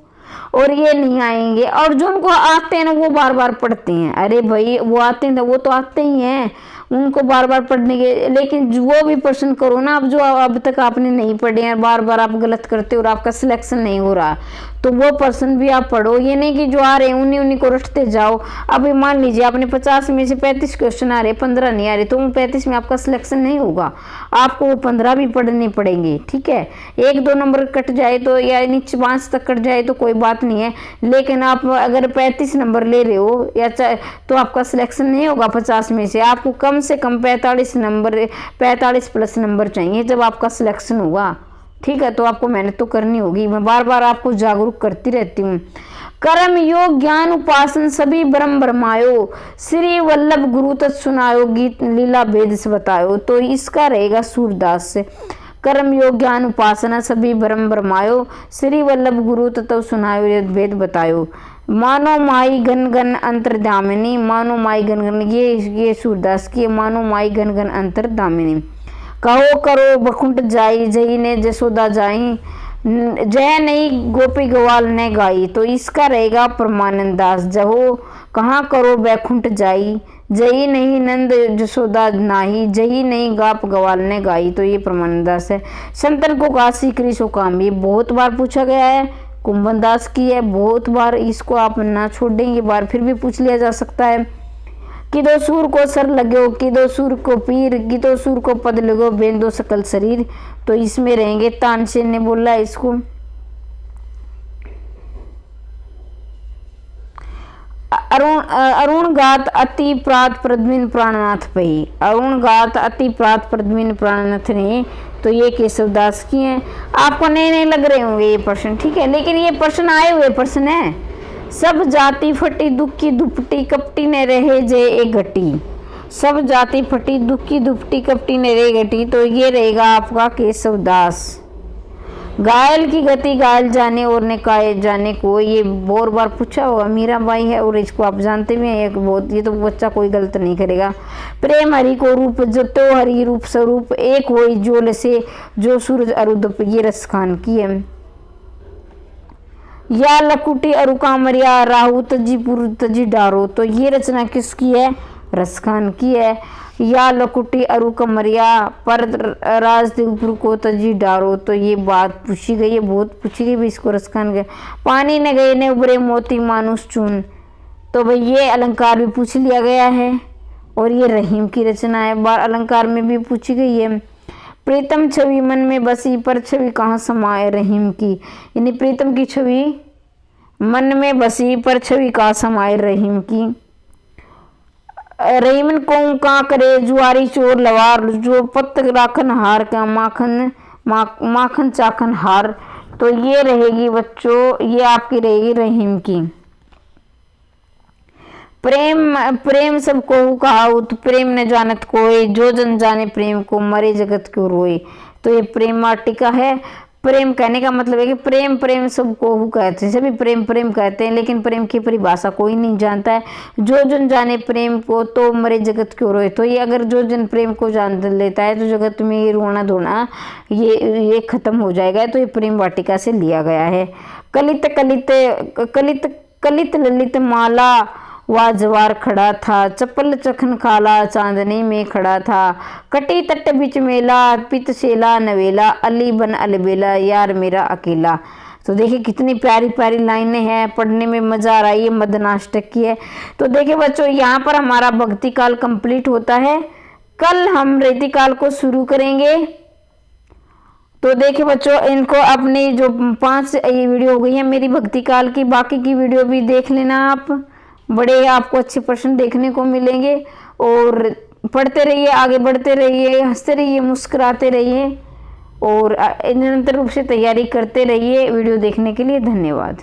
और ये नहीं आएंगे। और जो उनको आते हैं ना वो बार बार पढ़ते हैं। अरे भाई वो आते हैं, वो तो आते ही हैं, उनको बार बार पढ़ने के, लेकिन वो भी प्रश्न करो ना, अब जो अब तक आपने नहीं पढ़े हैं, बार बार आप गलत करते हो और आपका सिलेक्शन नहीं हो रहा, तो वो पर्सन भी आप पढ़ो। ये नहीं कि जो आ रहे हैं उन्हीं को रटते जाओ। अभी मान लीजिए आपने 50 में से 35 क्वेश्चन आ रहे, 15 नहीं आ रहे, तो उन 35 में आपका सिलेक्शन नहीं होगा, आपको वो 15 भी पढ़ने पड़ेंगे, ठीक है। 1-2 नंबर कट जाए तो, या नीचे 5 तक कट जाए तो कोई बात नहीं है, लेकिन आप अगर 35 नंबर ले रहे हो या तो आपका सिलेक्शन नहीं होगा 50 में से। आपको कम से कम 45 प्लस नंबर चाहिए जब आपका सिलेक्शन होगा, ठीक है। तो आपको मेहनत तो करनी होगी, मैं बार बार आपको जागरूक करती रहती हूँ। कर्म योग ज्ञान उपासन सभी ब्रह्म ब्रह्मायो, श्री वल्लभ गुरु तत् सुनायो, गीत लीला भेद से बतायो। तो इसका रहेगा सूरदास से, कर्म योग ज्ञान उपासना सभी ब्रह्म ब्रह्मायो, श्री वल्लभ गुरु तत् सुनायो, भेद बतायो। मानो माई घन घन अंतर्धामिनी, मानो माई घन घन, ये सूरदास की, मानो माई घन घन अंतर्धामिनी। कहो करो बकुंठ जाई, जई ने जसोदा जाई, जय नहीं गोपी ग्वाल ने गाई। तो इसका रहेगा परमानंद दास, जहो कहाँ करो बैकुंठ जाई, जई नहीं नंद जसोदा नाही, जई नहीं गाप ग्वाल ने गाई। तो ये परमानंद दास है। संतन को काशी करी सो काम, ये बहुत बार पूछा गया है, कुंभन दास की है, बहुत बार, इसको आप ना छोड़ेंगे, बार फिर भी पूछ लिया जा सकता है। किदो सूर को सर लगो, किदो सूर को पीर, किदो सूर को पद लगो, बेंदो सकल शरीर। तो इसमें रहेंगे, तानसेन ने बोला इसको। अरुण गात अति प्रात प्रद्मिन प्राणनाथ पही, अरुण गात अति प्रात प्रद्मिन प्राणनाथ ने। तो ये केशवदास की हैं। आपको नए लग रहे होंगे ये प्रश्न, ठीक है, लेकिन ये प्रश्न आए हुए प्रश्न है। सब जाति फटी दुखी दुपटी, कपटी ने रहे जे एक घटी, सब जाति फटी दुखी दुपटी, कपटी ने रहे घटी। तो ये रहेगा आपका केशवदास। घायल की गति घायल जाने और ने काये जाने को, ये बहुत बार पूछा हुआ, मीराबाई है और इसको आप जानते भी हैं, एक बहुत, ये तो बच्चा कोई गलत नहीं करेगा। प्रेम हरि को रूप जो तो हरि रूप स्वरूप, एक होई जोल से जो सूरज अरुदप, ये रसखान की है। या लकुटी अरु कामरिया राहु तजी पुर तजी डारो। तो ये रचना किसकी है, रसखान की है। या लकुटी अरु कमरिया पर राजदेवपुर को तजी डारो। तो ये बात पूछी गई है, बहुत पूछी गई भी, इसको रसखान गए। पानी ने गए ने उबरे मोती मानुष चून, तो भाई ये अलंकार भी पूछ लिया गया है। और ये रहीम की रचना है, बार अलंकार में भी पूछी गई है। प्रीतम छवि मन में बसी पर छवि कहाँ समाए रहीम की, यानी प्रीतम की छवि मन में बसी पर छवि कहाँ समाए रहीम की। रहीमन को का करे जुआरी चोर लवार, जो पत्त राखन हार का माखन चाखन हार। तो ये रहेगी बच्चों, ये आपकी रहेगी रहीम की। प्रेम प्रेम सब को कहाउत, प्रेम न जानत कोई, जो जन जाने प्रेम को मरे जगत क्यों रोए। तो ये प्रेम वाटिका है। प्रेम कहने का मतलब है कि प्रेम प्रेम सबको हु कहते हैं, सभी प्रेम प्रेम कहते हैं, लेकिन प्रेम की परिभाषा कोई नहीं जानता है। जो जन जाने प्रेम को तो मरे जगत क्यों रोए। तो ये अगर जो जन प्रेम को जान लेता है तो जगत में ये रोना धोना ये खत्म हो जाएगा। तो ये प्रेम वाटिका से लिया गया है। कलित कलित कलित कलित ललित माला वह जवार खड़ा था, चप्पल चखन खाला चांदनी में खड़ा था। कटी तट बिच मेला पित शेला नवेला, अली बन अलबेला यार मेरा अकेला। तो देखिए कितनी प्यारी प्यारी लाइनें हैं, पढ़ने में मजा आ रहा है। ये मदनाष्टक की है। तो देखिए बच्चों यहाँ पर हमारा भक्ति काल कंप्लीट होता है। कल हम रीति काल को शुरू करेंगे। तो देखिए बच्चों इनको अपनी जो 5 ये वीडियो हो गई है मेरी भक्ति काल की, बाकी की वीडियो भी देख लेना आप, बड़े आपको अच्छे प्रश्न देखने को मिलेंगे। और पढ़ते रहिए, आगे बढ़ते रहिए, हंसते रहिए, मुस्कुराते रहिए और निरंतर रूप से तैयारी करते रहिए। वीडियो देखने के लिए धन्यवाद।